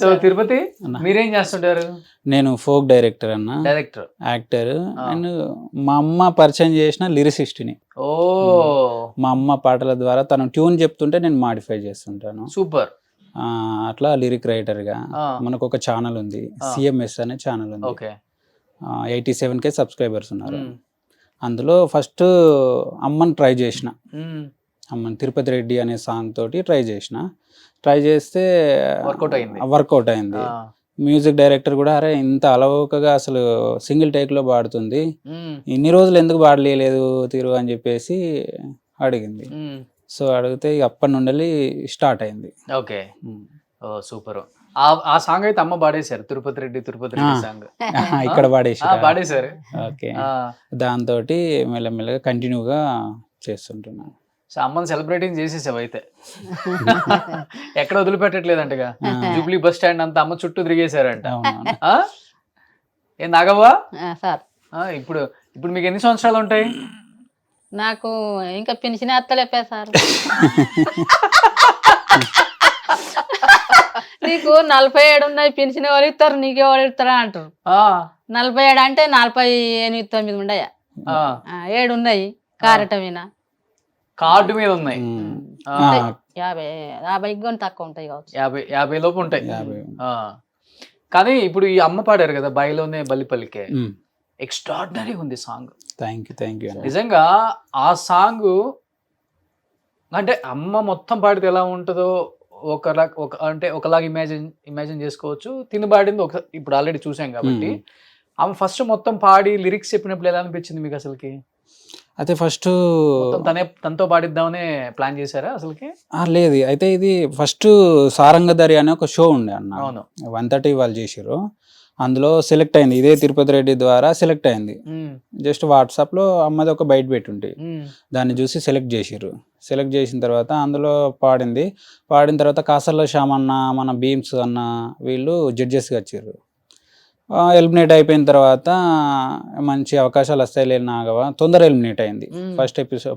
సో తిరుపతి మీరేం చేస్తుంటారు? నేను ఫోక్ డైరెక్టర్ అన్న, డైరెక్టర్, యాక్టర్. అండ్ మా అమ్మ పరిచయం చేసిన లిరిసిస్ట్ని. మా అమ్మ పాటల ద్వారా తను ట్యూన్ చెప్తుంటే నేను మాడిఫై చేస్తుంటాను. సూపర్. అట్లా లిరిక్ రైటర్గా మనకు ఒక ఛానల్ ఉంది, సిఎంఎస్ అనే ఛానల్ ఉంది. 87K సబ్స్క్రైబర్స్ ఉన్నారు. అందులో ఫస్ట్ అమ్మని ట్రై చేసిన, అమ్మని తిరుపతి రెడ్డి అనే సాంగ్ తోటి ట్రై చేస్తే వర్కౌట్ అయింది. మ్యూజిక్ డైరెక్టర్ కూడా అరే ఇంత అలవోకగా అసలు సింగిల్ టేక్లో పాడుతుంది, ఇన్ని రోజులు ఎందుకు పాడలేదు తీరు అని చెప్పేసి అడిగింది. సో అడిగితే అప్పటి నుండి స్టార్ట్ అయింది. Okay, super. ఆ సాంగ్ అయితే అమ్మ పాడేశారు, తిరుపతి రెడ్డి సాంగ్ ఇక్కడ పాడేశారు. ఓకే, దాంతో మెల్లమెల్లగా కంటిన్యూగా చేస్తుంటున్నాను. సో అమ్మని సెలబ్రేటింగ్ చేసేసావు అయితే. ఎక్కడ వదిలిపెట్టట్లేదంటగా, జూబ్లీ బస్ స్టాండ్ అంతా అమ్మ చుట్టూ తిరిగేశారంట. ఏ నాగవ్వా సార్, ఇప్పుడు మీకు ఎన్ని సంవత్సరాలు ఉంటాయి? నాకు ఇంకా పెన్షన్ ఎత్తలేపే సార్. నీకు 47 ఉన్నాయి, పెన్షన్ ఎవరు ఇస్తారు, నీకే ఎవరు ఇస్తారా అంటారు. 47 అంటే 48, 9 ఉన్నాయా, 7 ఉన్నాయి కార్డు మీద ఉన్నాయి. 50 తక్కువ ఉంటాయి కావచ్చు, 50 లోపు ఉంటాయి. కానీ ఇప్పుడు ఈ అమ్మ పాడారు కదా బాయిలోనే బల్లిపల్లికే, ఎక్స్ట్రాడినరీ ఉంది సాంగ్. Thank you. నిజంగా ఆ సాంగ్ అంటే అమ్మ మొత్తం పాడితే ఎలా ఉంటుందో ఒకలాగా ఇమాజిన్ చేసుకోవచ్చు. తిని పాడింది ఇప్పుడు ఆల్రెడీ చూసాం కాబట్టి, ఆమె ఫస్ట్ మొత్తం పాడి లిరిక్స్ చెప్పినప్పుడు ఎలా అనిపించింది మీకు అసలుకి? అయితే ఫస్ట్ తనతో పాడిద్దామనే ప్లాన్ చేశారా అసలుకి? లేదు, అయితే ఇది ఫస్ట్ సారంగధరి అనే ఒక షో ఉండే అన్న, 1:30 వాళ్ళు చేసిర్రు. అందులో సెలెక్ట్ అయింది, ఇదే తిరుపతి రెడ్డి ద్వారా సెలెక్ట్ అయింది. జస్ట్ వాట్సాప్లో అమ్మది ఒక బయట పెట్టుంటే దాన్ని చూసి సెలెక్ట్ చేసిన తర్వాత అందులో పాడిన తర్వాత కాసర్ల శ్యామ్ అన్న, మన భీమ్స్ అన్న వీళ్ళు జడ్జెస్గా వచ్చారు. ఎలిమినేట్ అయిపోయిన తర్వాత మంచి అవకాశాలు వస్తాయి లేని నాగవా తొందర ఎలిమినేట్ అయింది.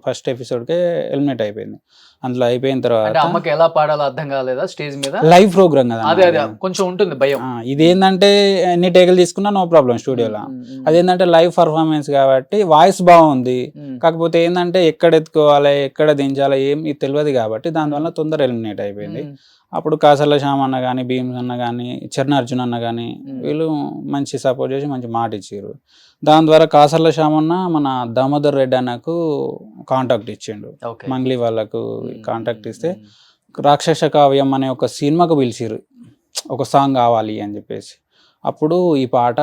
ఫస్ట్ ఎపిసోడ్కే ఎలిమినేట్ అయిపోయింది. అందులో అయిపోయిన తర్వాత అమ్మకి ఎలా పాడాలో అర్థం కాలేదా స్టేజ్ మీద? లైవ్ ప్రోగ్రామ్ కదా, అదే కొంచెం ఉంటుంది భయం. ఇదేంటంటే ఎన్ని టేకులు తీసుకున్నా నో ప్రాబ్లం స్టూడియోలో. అదేంటంటే లైవ్ పర్ఫార్మెన్స్ కాబట్టి వాయిస్ బాగుంది, కాకపోతే ఏంటంటే ఎక్కడ ఎత్తుకోవాలి ఎక్కడ దించాలి ఏం తెలియదు కాబట్టి దానివల్ల తొందర ఎలిమినేట్ అయిపోయింది. అప్పుడు కాసర్ల శ్యామ్ అన్న కానీ, భీమ్స్ అన్న కానీ, చరణార్జున్ అన్న కానీ వీళ్ళు మంచి సపోర్ట్ చేసి మంచి మాట ఇచ్చారు. దాని ద్వారా కాసర్ల శ్యామ్ అన్న మన దామోదర్ రెడ్డి అన్నకు కాంటాక్ట్ ఇచ్చిండు. మంగ్లీ వాళ్ళకు కాంటాక్ట్ ఇస్తే రాక్షస కావ్యం అనే ఒక సినిమాకు పిలిచిరు, ఒక సాంగ్ కావాలి అని చెప్పేసి. అప్పుడు ఈ పాట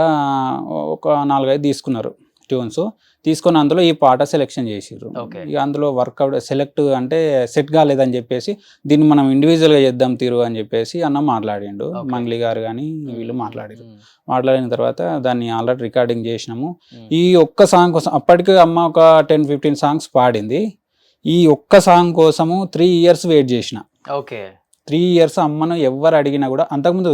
ఒక 4-5 తీసుకున్నారు ట్యూన్స్, తీసుకొని అందులో ఈ పాట సెలెక్షన్ చేసిర్రు. ఇక అందులో వర్కౌట్ అంటే సెట్ కాలేదని చెప్పేసి దీన్ని మనం ఇండివిజువల్గా చేద్దాం తీరు అని చెప్పేసి అన్న మాట్లాడిండు. మంగ్లీ గారు కానీ వీళ్ళు మాట్లాడిన తర్వాత దాన్ని ఆల్రెడీ రికార్డింగ్ చేసినాము. ఈ ఒక్క సాంగ్ కోసం అప్పటికి అమ్మ ఒక 10-15 సాంగ్స్ పాడింది. ఈ ఒక్క సాంగ్ కోసము 3 years వెయిట్ చేసిన. 3 years అమ్మను ఎవరు అడిగినా కూడా, అంతకుముందు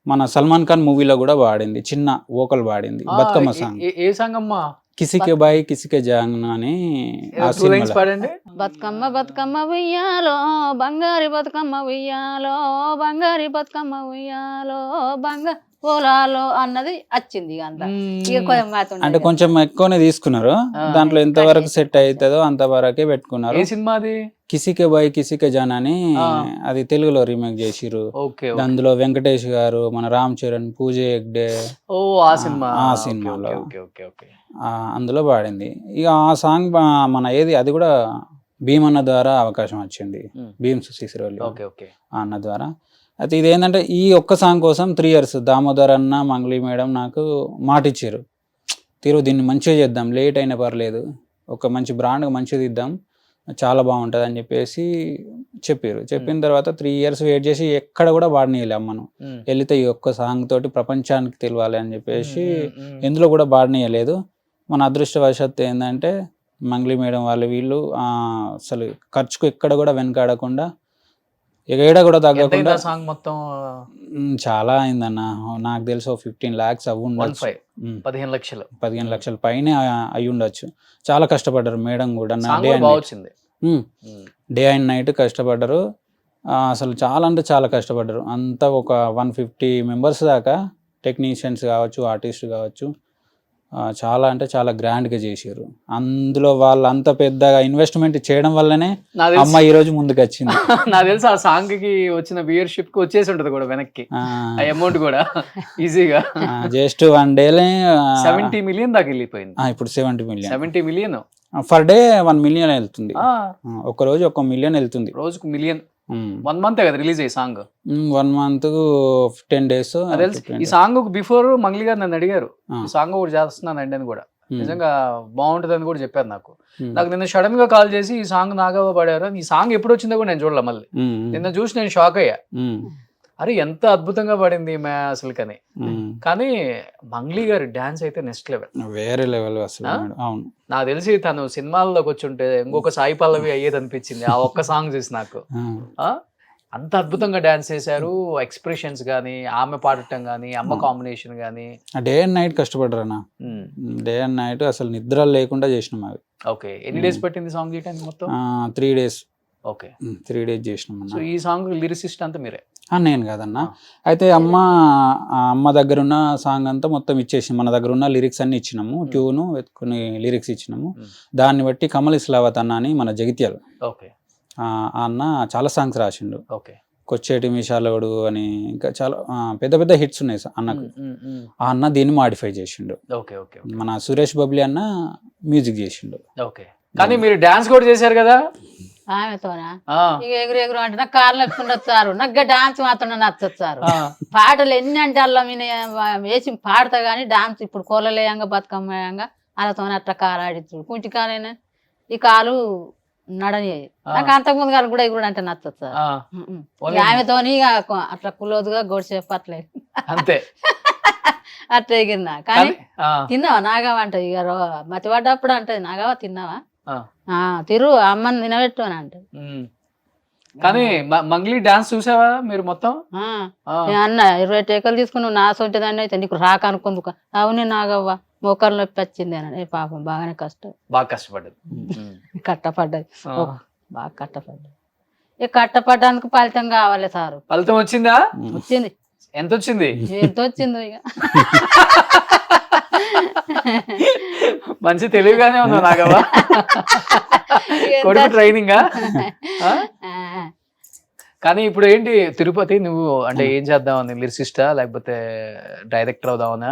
మన సల్మాన్ ఖాన్ మూవీలో కూడా పాడింది, చిన్న వోకల్ పాడింది బతుకమ్మ సాంగ్. ఏ సాంగ్ అమ్మా? కిసికే బాయ్ కిసికే జాంగ్ అని బతుకమ్మ బతుకమ్మ ఉయ్యాలో బంగారి బతుకమ్మ ఉయ్యాలో బంగారి బతుకమ్మ ఉయ్యాలో బంగారు పోలాలో అన్నది వచ్చింది. అంటే కొంచెం ఎక్కువనే తీసుకున్నారు, దాంట్లో ఎంత వరకు సెట్ అవుతుందో అంతవరకే పెట్టుకున్నారు. సినిమాది కిసికే బాయ్ కిసికే జాన్ అని అది తెలుగులో రీమేక్ చేసిరు. అందులో వెంకటేష్ గారు, మన రామ్ చరణ్, పూజ హెగ్డే ఆ సినిమాలో అందులో పాడింది. ఇక ఆ సాంగ్ మన అది కూడా భీమన్న ద్వారా అవకాశం వచ్చింది, భీమ్స్ సిసిరోలి అన్న ద్వారా. అయితే ఇదేంటంటే ఈ ఒక్క సాంగ్ కోసం 3 years దామోదర్ అన్న, మంగ్లీ మేడం నాకు మాట ఇచ్చారు, తీరు దీన్ని మంచిగా చేద్దాం, లేట్ అయినా పర్లేదు, ఒక మంచి బ్రాండ్ మంచిది ఇద్దాం, చాలా బాగుంటుంది అని చెప్పేసి చెప్పారు. చెప్పిన తర్వాత 3 years వెయిట్ చేసి ఎక్కడ కూడా పాడనీయలే అమ్మను. వెళితే ఈ ఒక్క సాంగ్ తోటి ప్రపంచానికి తెలియాలి అని చెప్పేసి ఎందులో కూడా పాడనీయలేదు. మన అదృష్టవశాత్తు ఏంటంటే మంగ్లీ మేడం వాళ్ళు వీళ్ళు అసలు ఖర్చుకు ఎక్కడ కూడా వెనకాడకుండా, ఏడ కూడా తగ్గకుండా సాంగ్ మొత్తం చాలా అయిందన్న. నాకు తెలిసి 15 lakhs అవి ఉండొచ్చు, 15 లక్షల పైనే అయి ఉండొచ్చు. చాలా కష్టపడ్డారు మేడం కూడా, డే అండ్ నైట్ కష్టపడ్డారు. అసలు చాలా అంటే చాలా కష్టపడ్డారు. అంతా ఒక 150 members దాకా టెక్నీషియన్స్ కావచ్చు, ఆర్టిస్ట్ కావచ్చు, చాలా అంటే చాలా గ్రాండ్గా చేసారు. అందులో వాళ్ళు అంత పెద్దగా ఇన్వెస్ట్మెంట్ చేయడం వల్లనే నాకు తెలిసి అమ్మ ఈ రోజు ముందుకు వచ్చింది. నాకు తెలిసి ఆ సాంగ్ కి వచ్చిన వ్యూయర్షిప్ కి వచ్చేసి ఉంటది కూడా వెనక్కి ఆ అమౌంట్ కూడా ఈజీగా జస్ట్ 1 డేలే 70 million దాకా వెళ్ళిపోయింది. ఇప్పుడు 70 million 70 million for day 1 million వెళ్తుంది. ఒక రోజు 1 million వెళ్తుంది. రోజుకు మిలియన్. 1 month కదా రిలీజ్ అయ్యి సాంగ్. 1 month 10 days. ఈ సాంగ్ బిఫోర్ మంగ్లీ గారు నన్ను అడిగారు ఈ సాంగ్ ఒకటి చేస్తున్నానండి అని కూడా. నిజంగా బాగుంటది అని కూడా చెప్పారు నాకు. నాకు నిన్న సడన్ గా కాల్ చేసి ఈ సాంగ్ నాగవ్వ పాడారు. ఈ సాంగ్ ఎప్పుడు వచ్చిందో కూడా నేను చూడలే. మళ్ళీ నిన్న చూసి నేను షాక్ అయ్యా. అరే ఎంత అద్భుతంగా పడింది అసలు కానీ మంగ్లీ గారి డాన్స్ అయితే నెక్స్ట్ లెవెల్, వేరే లెవెల్ అసలు. అవును, నాకు తెలిసి తను సినిమాల్లోకి వచ్చి ఉంటే ఇంకొక సాయి పల్లవి అయ్యేది అనిపించింది ఆ ఒక్క సాంగ్ చూసి నాకు. అంత అద్భుతంగా డాన్స్ చేశారు. ఎక్స్ప్రెషన్స్ గానీ, ఆమె పాడటం గానీ, అమ్మ కాంబినేషన్ గానీ. డే అండ్ నైట్ కష్టపడ్డారన్న. డే అండ్ నైట్ అసలు నిద్ర లేకుండా చేసినాం అవి. ఓకే, ఎన్ని డేస్ పట్టింది సాంగ్ చేయడానికి మొత్తం? 3 days. ఓకే, 3 days చేసినాం. సో ఈ సాంగ్ లిరిసిస్ట్ అంతా మీరే? నేను కాదన్నా. అయితే అమ్మ దగ్గర ఉన్న సాంగ్ అంతా మొత్తం ఇచ్చేసి మన దగ్గర ఉన్న లిరిక్స్ అన్ని ఇచ్చినాము. ట్యూను కొన్ని లిరిక్స్ ఇచ్చినాము. దాన్ని బట్టి కమల్ ఇస్లావత్ అన్న అని మన జగిత్యాల అన్న చాలా సాంగ్స్ రాసిండు. కొచ్చేటి మిషాలోడు అని ఇంకా చాలా పెద్ద పెద్ద హిట్స్ ఉన్నాయి అన్నకు. ఆ అన్న దీన్ని మాడిఫై చేసిండు. మన సురేష్ బబ్లీ అన్న మ్యూజిక్ చేసిండు. కానీ మీరు డాన్స్ కూడా చేశారు కదా ఆమెతోనా? ఇక ఎగురు ఎగురు అంటే నాకు కార్లు ఎత్తుకుని వచ్చారు. నాకు డాన్స్ మాత్రం నచ్చొచ్చారు. పాటలు ఎన్ని అంటే అల్లా వేసి పాడతా గానీ డాన్స్ ఇప్పుడు కోలలేయంగా బతుకమ్మయంగా వాళ్ళతో అట్లా కాలు ఆడిచ్చు. కుంటి కాలైనా ఈ కాలు నడని. నాకు అంతకుముందు కాలు కూడా ఎగురు అంటే నచ్చొచ్చారు. ఆమెతోని అట్లా కులోదుగా గొడిసేపు అట్లే అంతే అట్లా ఎగిరినా. కానీ తిన్నావా నాగవా అంటే ఇక మతిపడ్డప్పుడు అంటది నాగవా తిన్నావా తిరు అమ్మని తినబెట్టు అని అంటది. కానీ మంగ్లీ డాన్స్ చూసావా మీరు మొత్తం? అన్న 20 టేకలు తీసుకుని నా సొంటిదాన్ని అయితే నీకు రాక అనుకుందుకు. అవునే నాగవ్వ మోకాలు నొప్పి వచ్చింది అని. పాపం బాగానే బాగా కష్టపడ్డది. కట్టపడ్డది, బాగా కట్టపడ్డది. ఇక కట్టపడ్డానికి ఫలితం కావాలి సారు. ఫలితం వచ్చిందా? వచ్చింది. ఎంత వచ్చింది? ఎంత వచ్చిందో ఇక మంచి తెలివిగానే ఉందా నాగవ్వ? కొడుకు ట్రైనింగ్. కానీ ఇప్పుడు ఏంటి తిరుపతి నువ్వు అంటే ఏం చేద్దామని? లిరిసిస్టా లేకపోతే డైరెక్టర్ అవుదామనా?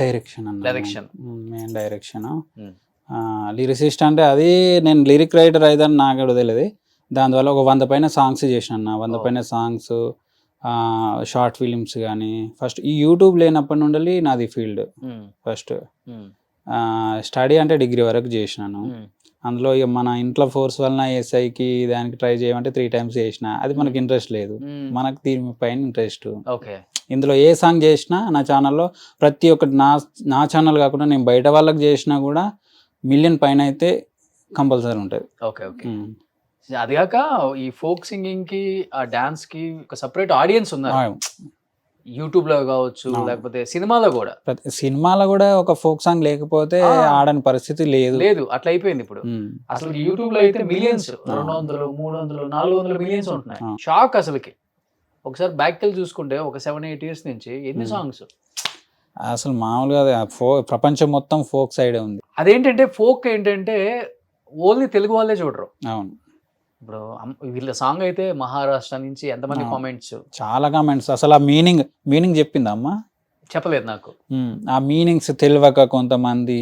డైరెక్షన్. Main direction. లిరిసిస్ట్ అంటే అది నేను లిరిక్ రైటర్ అయిదని నాకు కూడా తెలియదు. దానివల్ల ఒక 100 పైన సాంగ్స్ చేసిన. 100 పైన సాంగ్స్, షార్ట్ ఫిలిమ్స్ కానీ. ఫస్ట్ ఈ యూట్యూబ్ లేనప్పటి నుండి నాది ఫీల్డ్. ఫస్ట్ స్టడీ అంటే డిగ్రీ వరకు చేసినాను. అందులో ఇక మన ఇంట్లో ఫోర్స్ వలన ఎస్ఐకి దానికి ట్రై చేయమంటే 3 times చేసిన. అది మనకి ఇంట్రెస్ట్ లేదు. మనకు దీని పైన ఇంట్రెస్ట్. ఇందులో ఏ సాంగ్ చేసినా నా ఛానల్లో ప్రతి ఒక్కటి నా ఛానల్ కాకుండా నేను బయట వాళ్ళకి చేసినా కూడా 1 million పైన అయితే కంపల్సరీ ఉంటుంది. అది కాక ఈ ఫోక్ సింగింగ్ కి ఆ డాన్స్ కి ఒక సెపరేట్ ఆడియన్స్ ఉన్నారు. యూట్యూబ్ లో కావచ్చు లేకపోతే సినిమాలో కూడా. సినిమాలో కూడా ఒక ఫోక్ సాంగ్ లేకపోతే ఆడని పరిస్థితి లేదు. అట్లా అయిపోయింది ఇప్పుడు. అసలు యూట్యూబ్ లో అయితే మిలియన్స్, 200, 300, 400 మిలియన్స్ ఉంటున్నాయి. షాక్ అసలుకి. ఒకసారి బ్యాక్ వెళ్ళి చూసుకుంటే ఒక 7-8 years నుంచి ఎన్ని సాంగ్స్ అసలు మామూలుగా ప్రపంచం మొత్తం ఫోక్ సైడే ఉంది. అదేంటంటే ఫోక్ ఏంటంటే ఓన్లీ తెలుగు వాళ్ళే చూడరు. అవును, ఇప్పుడు వీళ్ళ సాంగ్ అయితే మహారాష్ట్ర నుంచి ఎంతమంది కామెంట్స్, చాలా కామెంట్స్. అసలు ఆ మీనింగ్ చెప్పిందా అమ్మ? చెప్పలేదు నాకు. ఆ మీనింగ్స్ తెలియక కొంతమంది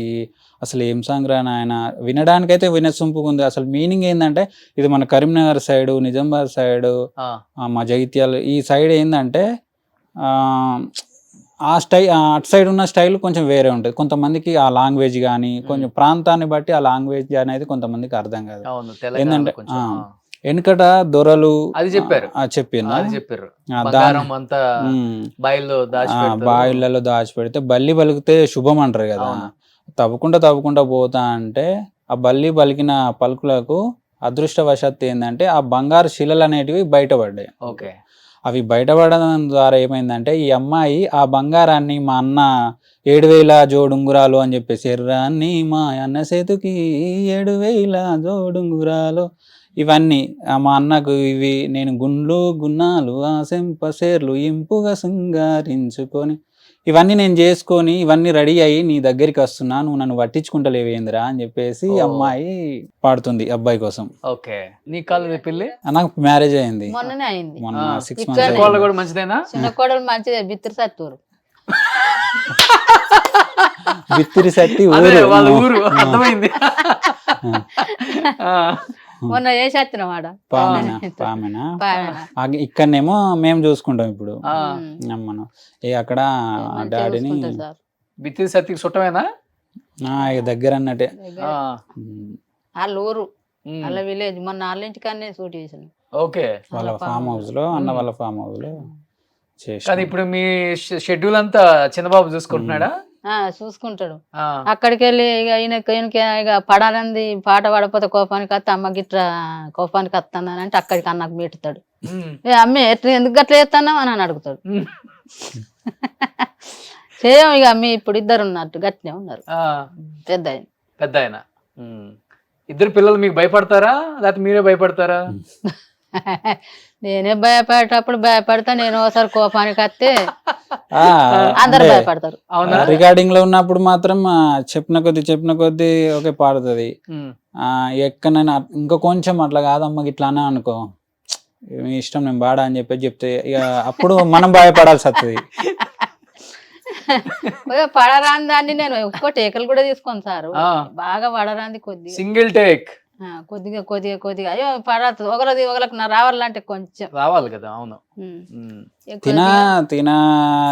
అసలు ఏం సాంగ్ రా నాయన, వినడానికైతే వినసొంపుగా ఉంది. అసలు మీనింగ్ ఏంటంటే ఇది మన కరీంనగర్ సైడ్, నిజామాబాద్ సైడ్, మా జగిత్యాల ఈ సైడ్ ఏంటంటే అటు సైడ్ ఉన్న స్టైల్ కొంచెం వేరే ఉంటుంది. కొంతమందికి ఆ లాంగ్వేజ్ కానీ కొంచెం ప్రాంతాన్ని బట్టి ఆ లాంగ్వేజ్ అనేది కొంతమందికి అర్థం కాదు. ఏంటంటే వెనుకట దొరలు అది చెప్పారు, బాయిలలో దాచిపెడితే బల్లి పలికితే శుభం అంటారు కదా. తవ్వుకుంటా పోతా అంటే ఆ బల్లి పలికిన పలుకులకు అదృష్టవశాత్తు ఏంటంటే ఆ బంగారు శిలలు అనేటివి బయటపడ్డాయి. అవి బయటపడడం ద్వారా ఏమైందంటే ఈ అమ్మాయి ఆ బంగారాన్ని మా అన్న 7,000 జోడుంగురాలు అని చెప్పేసి, ఎర్రాన్ని మా అన్న చేతికి 7,000 జోడుంగురాలు, ఇవన్నీ మా అన్నకు ఇవి నేను గుండ్లు గున్నాలు ఆ సెంప సేర్లు ఇంపుగా శృంగారించుకొని ఇవన్నీ నేను చేసుకొని ఇవన్నీ రెడీ అయ్యి నీ దగ్గరికి వస్తున్నా, నువ్వు నన్ను పట్టించుకుంటలేవేందిరా అని చెప్పేసి ఓ. అమ్మాయి పాడుతుంది అబ్బాయి కోసం. ఓకే, నీ కాలేదు పెళ్లి? నాకు మ్యారేజ్ అయింది మొన్ననే అయింది. మొన్న ఆ. 6 ఇక్కడ months వాళ్ళు కూడా మంచిదేనా? చిన్న కోడలు మంచిదే, బిత్తిరి సత్తూరు. బిత్తిరి సత్తి అదే ఊరు. వాళ్ళ ఊరు, అర్థమైంది. ఆ. మొన్న వేసి వచ్చినవాడ పామెనా ఇక్కడనేమో మేము చూసుకుంటాం ఇప్పుడు ఆ. మనం అక్కడ డాడీని బిత్తిరి సత్తికి చుట్టమేనా? ఇక దగ్గర అన్నట్టే. ఆ. వాళ్ళ ఊరు, ఉమ్. వాళ్ళ విలేజ్. మొన్న వాళ్ళ ఇంటికన్నా షూట్ చేసిన. ఓకే. వాళ్ళ ఫామ్ హౌస్ లో అన్న వాళ్ళ ఫామ్ హౌస్ లో చేసి. కానీ ఇప్పుడు మీ షెడ్యూల్ అంతా చిన్నబాబు చూసుకుంటున్నాడా? చూసుకుంటాడు. ఆ. అక్కడికి వెళ్ళి ఇక ఈయనకి ఇక పడాలంది, పాట పడకపోతే కోపానికి వస్తే అమ్మ గిట్ల కోపానికి వస్తానని అంటే అక్కడికి అన్నకు మెట్టుతాడు. ఉమ్. అమ్మే ఎట్లా ఎందుకు అట్లా చేస్తున్నావు అని అడుగుతాడు. ఉమ్. చేయం ఇక మీ ఇప్పుడు ఇద్దరు ఉన్నట్టు గట్టినే ఉన్నారు. ఆ. పెద్ద ఆయన. పెద్ద ఆయన. ఇద్దరు పిల్లలు మీకు భయపడతారా లేకపోతే మీరే భయపడతారా? నేనే భయపడేటప్పుడు భయపడతా, నేను ఒకసారి కోపానికి వస్తే ఆ, అందరు అంటే భయపడతారు. అవునా? రికార్డింగ్ లో ఉన్నప్పుడు మాత్రం చెప్పిన కొద్దీ ఓకే పాడుతుంది. ఉమ్. ఎక్కడైనా ఇంకా కొంచెం అట్లా కాదమ్మకి ఇట్లా అన్నా అనుకో, మీ ఇష్టం నేను పాడా అని చెప్తే ఇక అప్పుడు మనం భయపడాల్సి వస్తుంది. పడరాని దాన్ని నేను ఎక్కువ టేకలు కూడా తీసుకోను సారు. ఆ. బాగా పడరాంది కొద్దిగా సింగిల్ టేక్ కొద్దిగా కొద్దిగా కొద్దిగా అయ్యో పడదు ఒకరికి నా రావాలంటే కొంచెం రావాలి కదా. అవును. ఉమ్. ఉమ్. ఎక్కువ తిన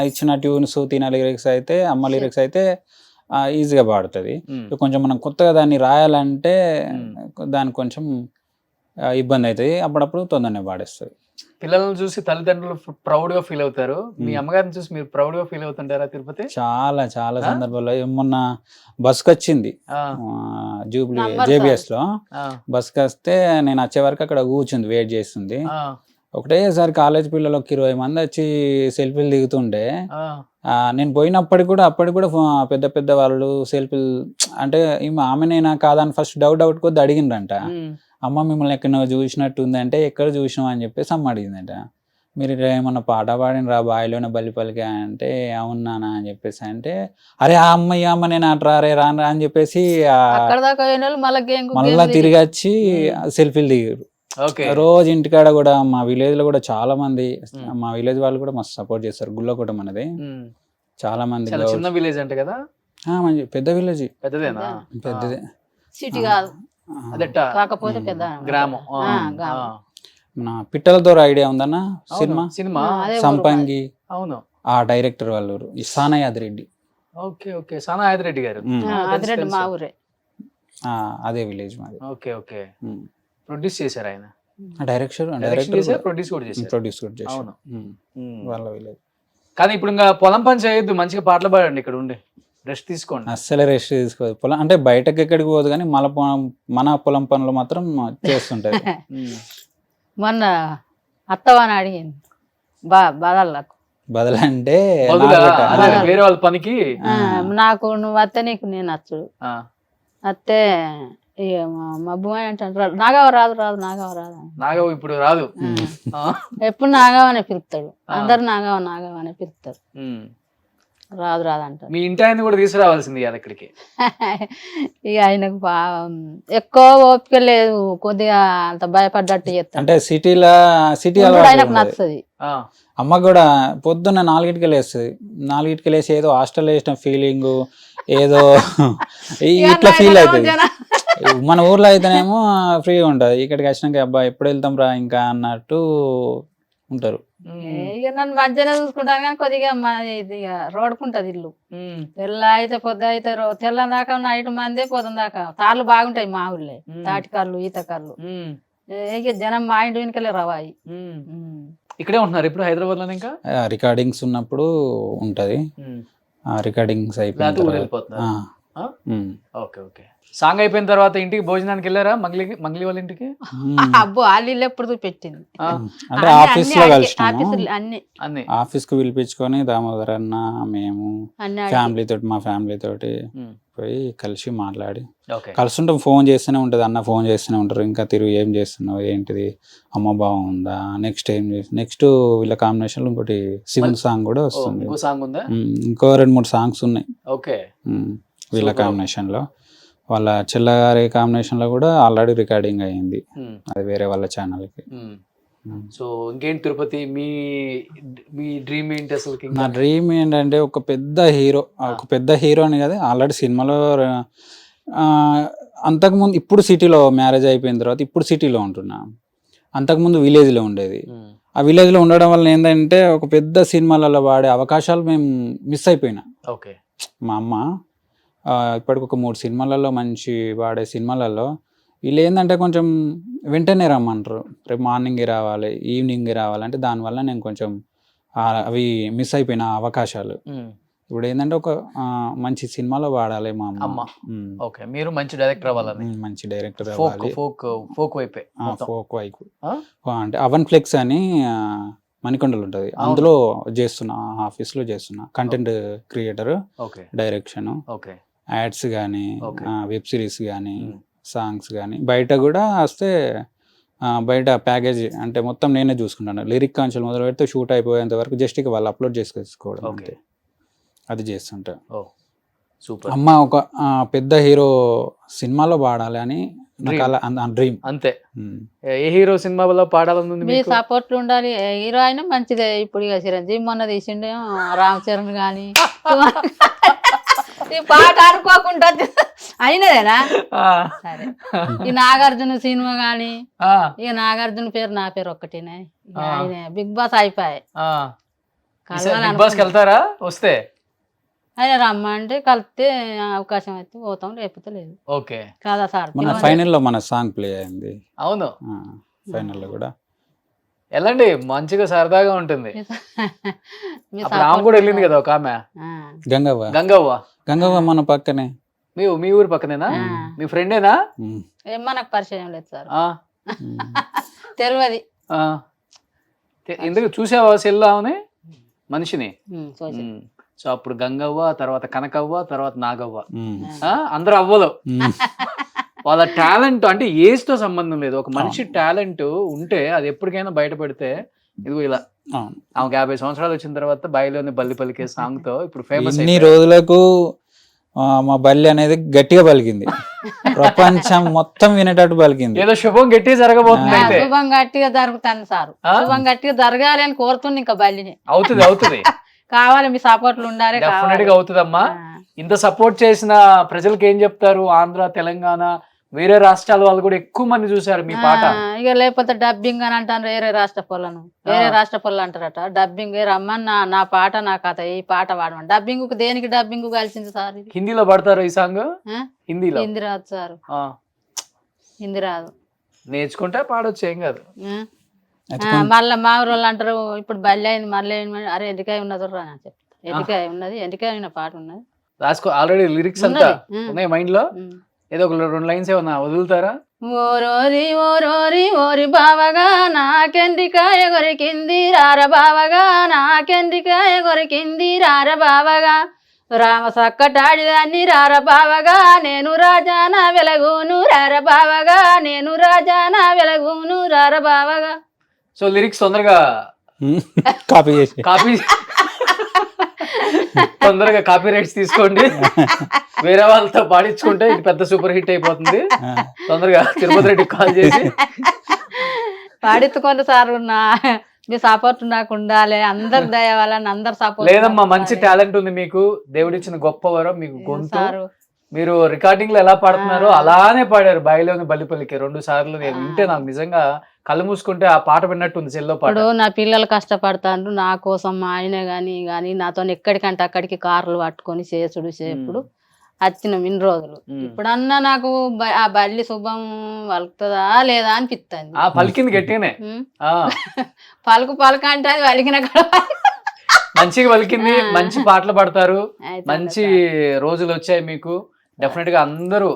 ఇచ్చిన ట్యూన్స్ తిన లిరిక్స్ అయితే అమ్మ లిరిక్స్ అయితే ఈజీగా పాడుతుంది. ఉమ్. కొంచెం మనం కొత్తగా దాన్ని రాయాలంటే ఉమ్. దానికి కొంచెం ఇబ్బంది అవుతుంది. అప్పుడప్పుడు తొందరనే పాడేస్తుంది. పిల్లలను చూసి తల్లిదండ్రులు ప్రౌడ్ గా ఫీల్ అవుతారు. మీ ఉమ్. అమ్మగారిని చూసి మీరు ప్రౌడ్ గా ఫీల్ అవుతుంటారా తిరుపతి? చాలా చాలా ఆ? సందర్భాల్లో మొన్న బస్కి వచ్చింది ఆ. జూబ్లీ నంబర్ జేబిఎస్ లో ఆ. బస్కి వస్తే నేను వచ్చే వరకు అక్కడ కూర్చుంది, వెయిట్ చేస్తుంది. ఆ. ఒకటేసారి కాలేజ్ పిల్లలు ఒక 20 మంది వచ్చి సెల్ఫీలు దిగుతుండే, ఆ. నేను పోయినప్పటికి కూడా అప్పటికి కూడా పెద్ద పెద్ద వాళ్ళు సెల్ఫీలు అంటే ఆమెనేనా కాదని ఫస్ట్ డౌట్ కొద్ది అడిగిండ్రంట. ఉమ్. అమ్మ మిమ్మల్ని ఎక్కడ చూసినట్టు ఉంది అంటే ఎక్కడ చూసినావు అని చెప్పేసి అమ్మ అడిగిందంట. మీరు ఇట్లా ఏమన్నా పాట పాడినరా బాయిలోనే బల్లిపల్లికి అంటే అవునానా అని చెప్పేసి అంటే అరే ఆ అమ్మ నేను అటు రారే రానరా అని చెప్పేసి అక్కడ దాకా పోయిన వాళ్ళు మళ్ళా తిరిగి వచ్చి సెల్ఫీలు దిగారు. ఓకే. రోజు ఇంటికాడ కూడా మా విలేజ్ లో కూడా చాలా మంది, ఉమ్. మా విలేజ్ వాళ్ళు కూడా మస్తు సపోర్ట్ చేస్తారు. గుళ్ళకోట మనది, ఉమ్. చాలా మంది చాలా చిన్న విలేజ్ అంటే కదా? మంచి పెద్ద విలేజ్, పెద్దదేనా? పెద్దదే. సిటీ కాదు అదెట్ట కాకపోతే పెద్ద గ్రామం. ఆ. గ్రామం. ఆ. మన పిట్టలతో ఐడియా ఉందన్న సినిమా సినిమా. అదే ఊరు సంపంగి, అవును. ఆ డైరెక్టర్ వాళ్ళు ఈ సానాయాద్ రెడ్డి. ఓకే. ఓకే. సానా ఆదిరెడ్డి గారు. ఉమ్. ఆ, తెలుసు, అదిరెడ్డి మా తెలుసు. ఊరే. అదే విలేజ్ మాది. ఓకే. ఓకే. ప్రొడ్యూస్ చేశారు ఆయన. డైరెక్టర్ ప్రొడ్యూస్ కూడా చేశారు. ప్రొడ్యూస్ కూడా చేశారు. అవును. ఉమ్. వాళ్ళ విలేజ్. కానీ ఇప్పుడు ఇంకా పొలం పని చేయొద్దు, మంచిగా పాటలు పాడండి, ఇక్కడ ఉండి రెస్ట్ తీసుకోండి. అస్సలే రెస్ట్ తీసుకోదు. పొలం అంటే బయటకు ఎక్కడికి పోదు కానీ మన పొలం పనులు మాత్రం చేస్తుంటది. ఉమ్. మొన్న అత్తవాని అడిగింది బదల్లకు బదలంటే వదులా? అదే, బదులు. వేరే వాళ్ళ పనికి. నాకు నువ్వు అత్తే నీకు నేను నచ్చుడు ఆ. అత్తే ఇక మా భూమి అంటే నాగవ రాదు నాగవ రాదు అని. నాగవు ఇప్పుడు రాదు. ఆ. ఎప్పుడు నాగవ అనే పిలుస్తాడు, అందరు నాగవ అనే పిలుస్తారు. ఉమ్. రాదు అంటారు. మీ ఇంటి ఆయన కూడా తీసుకురావాల్సింది కదా ఇక్కడికి. ఇక ఆయనకు ఎక్కువ ఓపిక లేదు, కొద్దిగా అంత భయపడ్డట్టు చేస్తాడు. అంటే సిటీ ఆయనకు నచ్చుతుంది. ఆ. అమ్మ కూడా పొద్దున్న 4కి లేస్తుంది. 4కి లేసి ఏదో హాస్టల్ వేసిన ఫీలింగ్ ఏదో ఇట్లా ఫీల్ అవుతుంది. మన ఊర్లో అయితేనేమో ఫ్రీగా ఉంటుంది, ఇక్కడికి వచ్చినాక అబ్బా ఎప్పుడు వెళ్తాం రా ఇంకా అన్నట్టు ఉంటారు. ఇక నన్ను మధ్యలో చూసుకుంటాను కానీ కొద్దిగా ఇక రోడ్కుంటది ఇల్లు. తెల్ల అయితే పొద్దు అయితే తెల్ల దాకా నైట్ మందే పొద్దున దాకా తాళ్ళు బాగుంటాయి మా ఊళ్ళే, తాటికాళ్ళు ఈతకాళ్ళు. ఇక జనం మా ఇంటి వెనుకలే రవాయి. ఇక్కడే ఉంటున్నారు ఇప్పుడు హైదరాబాద్ లో ఇంకా? రికార్డింగ్స్ ఉన్నప్పుడు ఉంటది, రికార్డింగ్స్ అయిపోయిన లేకపోతే ఊరు తర్వాత వెళ్ళిపోతున్నారు. Okay okay. సాంగ్ అయిపోయిన తర్వాత ఇంటికి భోజనానికి వెళ్ళారా మంగ్లీ వాళ్ళ ఇంటికి? అబ్బో వాళ్ళు ఎప్పుడు పెట్టింది ఆ, అంటే ఆఫీస్ లో కలిసినాము, అన్ని అన్ని ఆఫీస్ కు పిలిపించుకొని దామోదర్ అన్న మేము అన్ని ఫ్యామిలీ తోటి మా ఫ్యామిలీ తోటి ఉమ్, పోయి కలిసి మాట్లాడి ఓకే. కలుస్తుంటాం, ఫోన్ చేస్తూనే ఉంటుంది, అన్న ఫోన్ చేస్తూనే ఉంటారు, ఇంకా తిరుగు ఏం చేస్తున్నావు ఏంటిది, అమ్మ బాగుందా, నెక్స్ట్ ఏం చేసి నెక్స్ట్ వీళ్ళ కాంబినేషన్ లో ఇంకోటి శివుని సాంగ్ కూడా ఓ, వస్తుంది. ఇంకో సాంగ్ ఉందా? ఇంకో 2-3 సాంగ్స్ ఉన్నాయి ఓకే. వీళ్ళ Super. కాంబినేషన్ లో. వాళ్ళ చెల్లగారి కాంబినేషన్ లో కూడా ఆల్రెడీ రికార్డింగ్ అయ్యింది, ఉమ్, అది వేరే వాళ్ళ ఛానల్ కి. ఉమ్. సో ఇంకేంటి తిరుపతి, మీ మీ డ్రీమ్ ఏంటి అసలు? నా డ్రీమ్ ఏంటంటే ఒక పెద్ద హీరో అని కదా, ఆల్రెడీ సినిమాలో అంతకుముందు, ఇప్పుడు సిటీలో మ్యారేజ్ అయిపోయిన తర్వాత ఇప్పుడు సిటీలో ఉంటున్నా, అంతకుముందు విలేజ్లో ఉండేది. ఆ విలేజ్లో ఉండడం వల్ల ఏంటంటే ఒక పెద్ద సినిమాలలో వాడే అవకాశాలు మేము మిస్ అయిపోయినా. ఓకే. మా అమ్మ ఇప్పటికి ఒక 3 సినిమాలలో మంచి వాడే సినిమాలలో వీళ్ళు ఏంటంటే కొంచెం వెంటనే రమ్మంటారు, రేపు మార్నింగే రావాలి ఈవినింగే రావాలి అంటే, దానివల్ల నేను కొంచెం అవి మిస్ అయిపోయిన అవకాశాలు. ఇప్పుడు ఏంటంటే ఒక మంచి సినిమాలో వాడాలి మా అమ్మ. ఓకే. మీరు మంచి డైరెక్టర్ అవ్వాలని, మంచి డైరెక్టర్ ఫోక్ అవ్వాలి, ఫోక్ వైపే మొత్తం. ఫోక్ వైపు. అంటే అవన్ ఫ్లెక్స్ అని మణికొండలు ఉంటుంది, అందులో చేస్తున్నా, ఆఫీస్లో చేస్తున్నా, content creator, okay. Direction, okay. Ads కానీ, Okay. వెబ్ సిరీస్ కానీ, సాంగ్స్ కానీ, బయట కూడా వస్తే బయట ప్యాకేజ్ అంటే మొత్తం నేనే చూసుకుంటాను, లిరిక్ కాన్షియల్ మొదలు పెడితే షూట్ అయిపోయేంత వరకు జస్ట్ ఇక వాళ్ళు అప్లోడ్ చేసుకోవడం ఓకే. అంతే, అది చేస్తుంటా. ఓ సూపర్. అమ్మ ఒక పెద్ద హీరో సినిమాలో పాడాలి అని నాకు అలా డ్రీమ్ అంతే. ఏ హీరో సినిమాలో పాడాలని ఉంది మీ మీకు? సపోర్ట్లు ఉండాలి. హీరో అయినా మంచిదే. ఇప్పుడు ఇక చిరంజీవి మొన్న తీసిండే రామ్ చరణ్ కానీ ఈ పాట అనుకోకుండా అయినదేనా? సరే, ఈ నాగార్జున సినిమా గాని, ఇక నాగార్జున పేరు నా పేరు ఒక్కటేనే, ఆయన బిగ్ బాస్ అయిపోయాయి. బిగ్ బాస్ వెళ్తారా వస్తే? ఆయన రమ్మంటే కలిస్తే అవకాశం అయితే పోతాం, లేకపోతే లేదు. ఓకే. కదా సార్, మన ఫైనల్ లో మన సాంగ్ ప్లే అయింది. అవును, ఫైనల్ లో కూడా వెళ్ళండి, మంచిగా సరదాగా ఉంటుంది. మీ అప్పుడు ఆమె కూడా వెళ్ళింది కదా ఒక ఆమె, గంగవ్వ. గంగవ్వ మన పక్కనే, మీ ఊరు పక్కనేనా? మీ ఫ్రెండేనా? మనకు పరిచయం లేదు సార్, తెలియదు. ఎందుకు చూసావా సెల్ ఆమెని మనిషిని? చూసి సో అప్పుడు గంగవ్వ, తర్వాత కనకవ్వ, తర్వాత నాగవ్వ, అందరూ అవ్వలు. వాళ్ళ టాలెంట్ అంటే ఏజ్ తో సంబంధం లేదు, ఒక మనిషి టాలెంట్ ఉంటే అది ఎప్పటికైనా బయటపడితే, ఇదిగో ఇలా ఆమెకు 50 సంవత్సరాలు వచ్చిన తర్వాత బాయిలోని బల్లి పలికే సాంగ్ తో ఇప్పుడు ఫేమస్. ఇన్ని రోజులకు మా బల్లి అనేది గట్టిగా పలికింది, ప్రపంచం మొత్తం వినేటట్టు పలికింది. ఏదో శుభం గట్టిగా జరగబోతుంది. అయితే శుభం గట్టిగా జరుగుతాను సార్, శుభం గట్టిగా జరగాలి అని కోరుతుంది. ఇంకా బల్లిని అవుతుంది కావాలి, మీ సపోర్ట్లు ఉండాలి. డెఫినెట్ గా అవుతుందమ్మా. ఇంత సపోర్ట్ చేసిన ప్రజలకు ఏం చెప్తారు? ఆంధ్ర, తెలంగాణ, వేరే రాష్ట్రాల వాళ్ళు కూడా ఎక్కువ మంది చూసారు మీ పాట. ఇక లేకపోతే డబ్బింగ్ అని అంటారు, వేరే రాష్ట్ర పొలను వేరే రాష్ట్ర పొలం అంటారట. డబ్బింగ్ రమ్మని నా పాట నా కథ, ఈ పాట వాడమని. డబ్బింగ్ దేనికి డబ్బింగ్ కలిసింది సార్? ఇది హిందీలో పడతారు ఈ సాంగ్? హిందీలో? హిందీ రాదు సార్, హిందీ రాదు. నేర్చుకుంటే పాడొచ్చు, ఏం కాదు. మళ్ళీ మా ఊరు వాళ్ళు అంటారు, ఇప్పుడు బల్లి అయింది మళ్ళీ అరే ఎంటికాయ ఉన్నది రా అని చెప్తా. ఎంటికాయ ఉన్నది, ఎంటికాయ అయిన పాట ఉన్నది, రాసుకో. ఆల్రెడీ లిరిక్స్ అంతా ఉన్నాయి మైండ్ లో. ఏదో ఒక 2 లైన్స్ ఏమన్నా వదులుతారా? ఓరోరి ఓరోరి ఓరి బావగా నాకెంటికాయ కొరికింది రార బావగా, నాకెంటికాయ కొరికింది రార బావగా, రామ సక్కటాడిదాన్ని రార బావగా, నేను రాజాన వెలగును రార బావగా, నేను రాజాన వెలగును రార బావగా. సో లిరిక్స్ తొందరగా కాపీ తొందరగా కాపీ రైట్స్ తీసుకోండి, వేరే వాళ్ళతో పాడించుకుంటే ఇది పెద్ద సూపర్ హిట్ అయిపోతుంది. తొందరగా తిరుపతి రెడ్డి కాల్ చేసి పాడించుకోండి సార్, మీ సపోర్ట్ నాకు ఉండాలి. అందరు దయ వల్ల అందరు సపోర్ట్. లేదమ్మా, మంచి టాలెంట్ ఉంది మీకు, దేవుడిచ్చిన గొప్ప వరం మీకు గొంతు. మీరు రికార్డింగ్ లో ఎలా పాడుతున్నారో అలానే పాడారు బాయిలోని బల్లిపల్లికి 2 సార్లు. నేను వింటే నాకు నిజంగా కళ్ళు మూసుకుంటే ఆ పాట విన్నట్టుంది, సెల్లో పాట. నా పిల్లలు కష్టపడతాను నా కోసం, మా ఆయన కానీ నాతో ఎక్కడికంటే అక్కడికి కార్లు పట్టుకొని చేసుడు వచ్చినాం ఇన్ని రోజులు. ఇప్పుడన్నా నాకు ఆ బల్లి శుభం వలుకుతుందా లేదా అనిపిస్తుంది. పలికింది గట్టిగానే, పలుకు అంటే అది వలికిన మంచిగా పలికింది. మంచి పాటలు పాడతారు, మంచి రోజులు వచ్చాయి మీకు. డెఫినెట్ గా అందరూ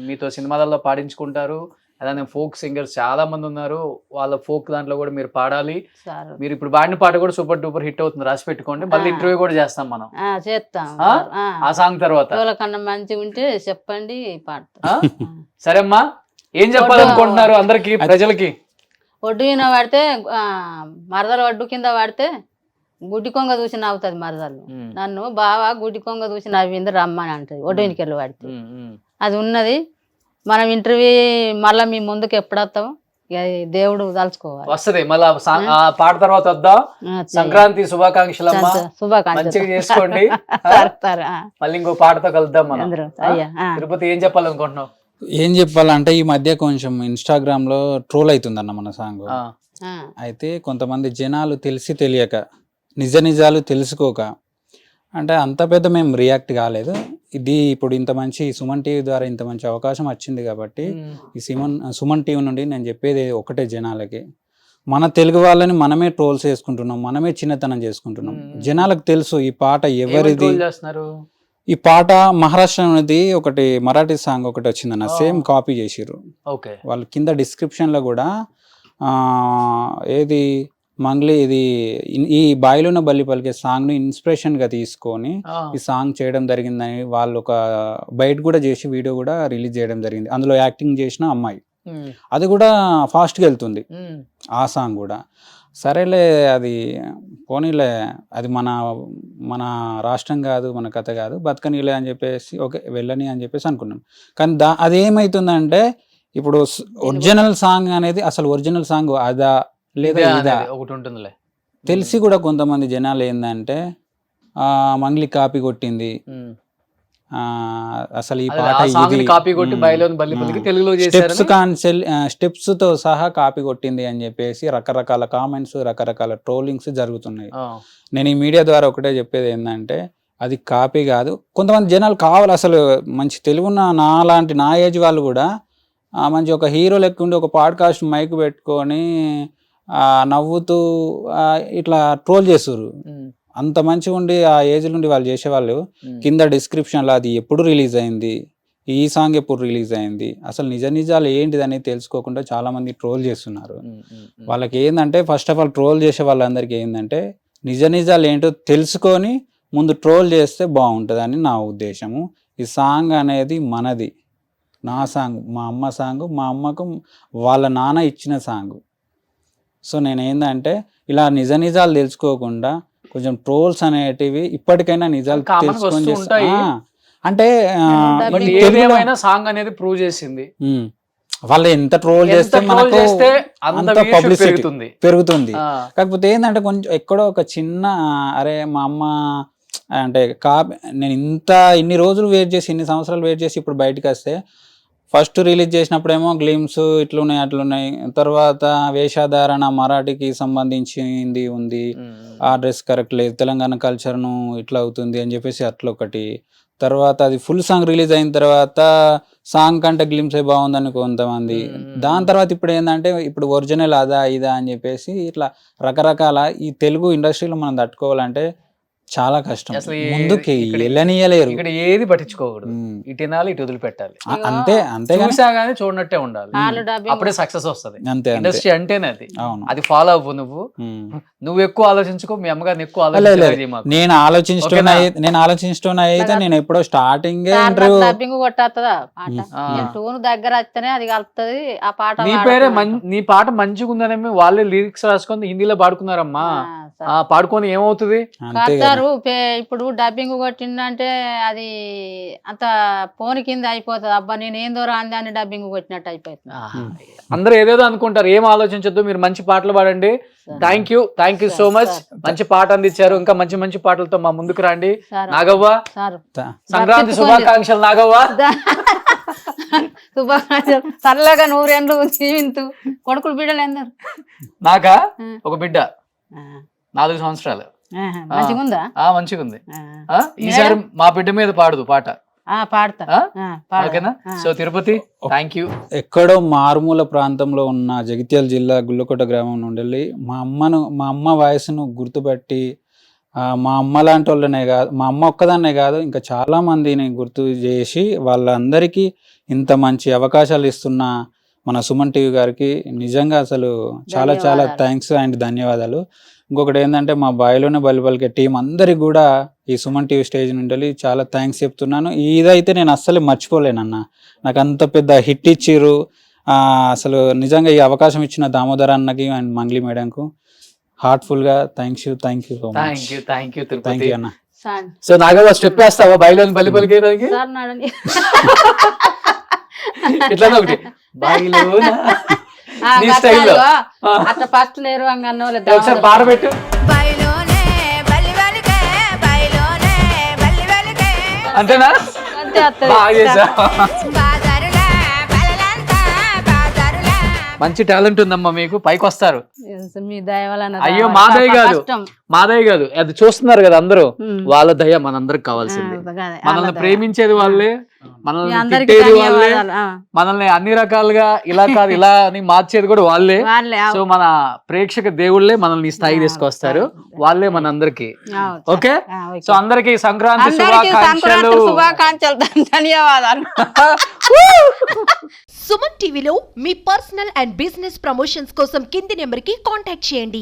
మీతో సినిమాలలో పాడించుకుంటారు. అలానే ఫోక్ సింగర్స్ చాలా మంది ఉన్నారు, వాళ్ళ ఫోక్ దాంట్లో కూడా మీరు పాడాలి. సార్ మీరు ఇప్పుడు పాడిన పాట కూడా సూపర్ డూపర్ హిట్ అవుతుంది, రాసి పెట్టుకోండి. మళ్ళీ ఇంటర్వ్యూ కూడా చేస్తాం మనం చేస్తాం. ఆ సాంగ్ తర్వాత. కన్నా మంచిగా ఉంటే చెప్పండి, పాడతాం. సరే అమ్మా, ఏం చెప్పాలనుకుంటున్నారు అందరికి ప్రజలకి? ఒడ్డు కింద పడితే మరదలు ఒడ్డు కింద పడితే గుడ్డి కొంగ చూసి నవ్వుతుంది మరదలు. నన్ను బావా గుడ్డి కొంగ చూసి నవ్వింది రమ్మని అంటది ఒడ్డు వెనుకెళ్ళి పడితే. అది ఉన్నది. మనం ఇంటర్వ్యూ మళ్ళీ మీ ముందుకు ఎప్పుడు వస్తాం, దేవుడు తలుచుకోవాలి. వస్తుంది మళ్ళీ పాట తర్వాత వద్దాం. సంక్రాంతి శుభాకాంక్షలు అమ్మా, మంచిగా చేసుకోండి. మళ్ళీ ఇంకో పాటతో కలుద్దాం మనం. తిరుపతి, ఏం చెప్పాలనుకుంటున్నావు? ఏం చెప్పాలంటే ఈ మధ్య కొంచెం ఇన్స్టాగ్రామ్ లో ట్రోల్ అవుతుందన్న మన సాంగ్. అయితే కొంతమంది జనాలు తెలిసి తెలియక, నిజ నిజాలు తెలుసుకోక, అంటే అంత పెద్ద మేము రియాక్ట్ కాలేదు. ఇది ఇప్పుడు ఇంత మంచి సుమన్ టీవీ ద్వారా ఇంత మంచి అవకాశం వచ్చింది కాబట్టి ఈ సుమన్ టీవీ నుండి నేను చెప్పేది ఒకటే, జనాలకి మన తెలుగు వాళ్ళని మనమే ట్రోల్స్ చేసుకుంటున్నాం, మనమే చిన్నతనం చేసుకుంటున్నాం. జనాలకు తెలుసు ఈ పాట ఎవరిది. ఈ పాట మహారాష్ట్ర అనేది ఒకటి మరాఠీ సాంగ్ ఒకటి వచ్చిందన్న, సేమ్ కాపీ చేసిర్రు వాళ్ళు. కింద డిస్క్రిప్షన్ లో కూడా ఏది మంగ్లీ ఇది ఈ బాయిలోన బల్లి పలికే సాంగ్ ని ఇన్స్పిరేషన్ గా తీసుకొని ఈ సాంగ్ చేయడం జరిగిందని వాళ్ళు ఒక బయట కూడా చేసి వీడియో కూడా రిలీజ్ చేయడం జరిగింది. అందులో యాక్టింగ్ చేసిన అమ్మాయి, అది కూడా ఫాస్ట్ గా వెళ్తుంది ఆ సాంగ్ కూడా. సరేలే, అది పోనీలే, అది మన రాష్ట్రం కాదు, మన కథ కాదు, బతకనీలే అని చెప్పేసి ఓకే వెళ్ళని అని చెప్పేసి అనుకున్నాం. కానీ అది ఏమైతుందంటే ఇప్పుడు ఒరిజినల్ సాంగ్ అనేది అసలు ఒరిజినల్ సాంగ్ అదా లేదా ఇదా ఒకటి ఉంటుందిలే తెలిసి కూడా కొంతమంది జనాలు ఏంటంటే మంగ్లీ కాపీ కొట్టింది, అసలు ఈ పాట స్టెప్స్ తో సహా కాపీ కొట్టింది అని చెప్పేసి రకరకాల కామెంట్స్, రకరకాల ట్రోలింగ్స్ జరుగుతున్నాయి. నేను ఈ మీడియా ద్వారా ఒకటే చెప్పేది ఏంటంటే అది కాపీ కాదు. కొంతమంది జనాలు కావాలి, అసలు మంచి తెలుగున్న నా ఏజ్ వాళ్ళు కూడా మంచి ఒక హీరో లెక్క ఉండి ఒక పాడ్కాస్ట్ మైక్ పెట్టుకొని నవ్వుతూ ఇట్లా ట్రోల్ చేస్తుర్రు. అంత మంచిగా ఉండి ఆ ఏజ్ నుండి వాళ్ళు చేసేవాళ్ళు కింద డిస్క్రిప్షన్లో అది ఎప్పుడు రిలీజ్ అయింది, ఈ సాంగ్ ఎప్పుడు రిలీజ్ అయింది, అసలు నిజ నిజాలు ఏంటిది అనేది తెలుసుకోకుండా చాలా మంది ట్రోల్ చేస్తున్నారు. వాళ్ళకి ఏంటంటే ఫస్ట్ ఆఫ్ ఆల్ ట్రోల్ చేసే వాళ్ళందరికీ ఏంటంటే నిజ నిజాలు ఏంటో తెలుసుకొని ముందు ట్రోల్ చేస్తే బాగుంటుందని నా ఉద్దేశము. ఈ సాంగ్ అనేది మనది, నా సాంగ్, మా అమ్మ సాంగ్, మా అమ్మకు వాళ్ళ నాన్న ఇచ్చిన సాంగ్. సో నేను ఏంటంటే ఇలా నిజ నిజాలు తెలుసుకోకుండా కొంచెం ట్రోల్స్ అనేటివి ఇప్పటికైనా నిజాలు తెలుసుకొని అంటే సాంగ్ అనేది ప్రూవ్ చేసింది. వాళ్ళు ఎంత ట్రోల్ చేస్తే మనకు అంత పబ్లిసిటీ పెరుగుతుంది. కాకపోతే ఏంటంటే కొంచెం ఎక్కడో ఒక చిన్న అరే మా అమ్మ అంటే నేను ఇన్ని రోజులు వెయిట్ చేసి, ఇన్ని సంవత్సరాలు వెయిట్ చేసి ఇప్పుడు బయటకు వస్తే ఫస్ట్ రిలీజ్ చేసినప్పుడేమో గ్లిమ్స్ ఇట్లున్నాయి అట్లున్నాయి, తర్వాత వేషధారణ మరాఠీకి సంబంధించింది ఉంది, ఆ డ్రెస్ కరెక్ట్ లేదు, తెలంగాణ కల్చర్ను ఇట్లా అవుతుంది అని చెప్పేసి అట్లా ఒకటి. తర్వాత అది ఫుల్ సాంగ్ రిలీజ్ అయిన తర్వాత సాంగ్ కంటే గ్లిమ్సే బాగుందని కొంతమంది. దాని తర్వాత ఇప్పుడు ఏంటంటే ఇప్పుడు ఒరిజినల్ అదా ఇదా అని చెప్పేసి ఇట్లా రకరకాల ఈ తెలుగు ఇండస్ట్రీలో మనం తట్టుకోవాలంటే చాలా కష్టం. ముందుకి వెళ్ళనియలేరు, ఇక్కడ ఏది పట్టించుకోకూడదు, ఇటు తినాలి ఇటు వదిలిపెట్టాలి, అంతేగాని చూడనట్టే ఉండాలి, అప్పుడే సక్సెస్ వస్తుంది. ఇండస్ట్రీ అంటేనే అది. అది ఫాలో అవ్వు, నువ్వు ఎక్కువ ఆలోచించుకో, మీ అమ్మగారిని ఎక్కువ ఆలోచించు. నేను ఆలోచించడం అయితే నేను ఎప్పుడో స్టార్టింగ్ డబ్బింగ్ కొట్టేస్తుందా టూన్ దగ్గర వస్తేనే అది కలుపుతుంది ఆ పాట. నీ పాట మంచిగా ఉందనే వాళ్ళే లిరిక్స్ రాసుకొని హిందీలో పాడుకున్నారమ్మా, పాడుకొని ఏమవుతుంది? ఇప్పుడు డబ్బింగ్ కొట్టిందంటే అది అంత ఫోన్ కింద అయిపోతుంది. అబ్బా నేను ఏం దూరం అంది అని డబ్బింగ్ కొట్టినట్టు అయిపోతుంది. అందరూ ఏదేదో అనుకుంటారు, ఏం ఆలోచించొద్దు, మీరు మంచి పాటలు పాడండి. థ్యాంక్ యూ సో మచ్, మంచి పాట అందించారు. ఇంకా మంచి మంచి పాటలతో మా ముందుకు రండి. నాగవ్వ, సంక్రాంతి శుభాకాంక్షలు. నాగవ్వ, శుభాకాంక్షలు. చల్లగా 100 ఏళ్ళు జీవింతు. కొడుకులు బిడ్డలు ఎందరు? నాకా ఒక బిడ్డ, 4 సంవత్సరాలు. మంచిగుందా? మంచిగా ఉంది. ఈసారి మా బిడ్డ మీద పాడదు పాట, సో తిరుపతి థ్యాంక్ యూ. ఎక్కడో మారుమూల ప్రాంతంలో ఉన్న జగిత్యాల జిల్లా గుల్లకోట గ్రామం నుండి మా అమ్మ వాయిస్ను గుర్తుపట్టి మా అమ్మ లాంటి వాళ్ళనే కాదు, మా అమ్మ ఒక్కదాన్నే కాదు, ఇంకా చాలా మందిని గుర్తు చేసి వాళ్ళందరికీ ఇంత మంచి అవకాశాలు ఇస్తున్న మన సుమన్ టీవీ గారికి నిజంగా అసలు చాలా చాలా ధన్యవాదాలు. థ్యాంక్స్ అండ్ ధన్యవాదాలు. ఇంకొకటి ఏంటంటే మా బాయిలోనే బలి పలికే టీం అందరికి కూడా ఈ సుమన్ టీవీ స్టేజ్ నుండి చాలా థ్యాంక్స్ చెప్తున్నాను. ఇదైతే నేను అస్సలు మర్చిపోలేనన్న. నాకు అంత పెద్ద హిట్ ఇచ్చిర్రు. అసలు నిజంగా ఈ అవకాశం ఇచ్చిన దామోదర్ అన్నకి అండ్ మంగ్లీ మేడంకు హార్ట్ఫుల్గా thank you so much. Thank you thank you అన్న. సార్ సో నాగవ్వ స్టెప్ వేస్తావా బాయిలో బల్లి పలికేదానికి? సార్ నాడని ఇట్లానే ఒకటి బాయిలోన నీ అట్లా స్టైల్లో అట్లా ఫస్ట్ నేర్వంగానో ఒకసారి పాట పెట్టు. బయలోనే బల్లి బలికే బయలోనే బల్లి బలికే అంతేనా? అంతే వస్తది. బాగా చేసా. బాజారులా బలలంతా బాజారులా మంచి టాలెంట్ ఉందమ్మా మీకు, పైకి వస్తారు. మీ దయ వలన అయ్యో, రావాలి. మాదయ్య పాప కాదు. కష్టం. మాదయ్య కాదు, అది చూస్తున్నారు కదా అందరూ, ఉమ్. వాళ్ళ దయ మనందరికి కావాల్సింది. అదే, మనల్ని వాళ్ళ దయ. ప్రేమించేది వాళ్ళే, మీ మనల్ని అందరికీ తిట్టేది వాళ్ళే, ధన్యవాదాలు. మనల్ని అన్ని రకాలుగా ఇలా కాదు ఇలా అని మార్చేది కూడా వాళ్ళే. వాళ్ళే సో మన ప్రేక్షక దేవుళ్ళే మనల్ని ఈ స్థాయి తీసుకొస్తారు, వాళ్ళే మనందరికి. ఓకే, సో అందరికి సంక్రాంతి అందరికీ శుభాకాంక్షలు. సంక్రాంతి శుభాకాంక్షలు. ధన్యవాదాలు. సుమన్ టీవీలో మీ పర్సనల్ అండ్ బిజినెస్ ప్రమోషన్స్ కోసం కింది నెంబర్కి కాంటాక్ట్ చేయండి.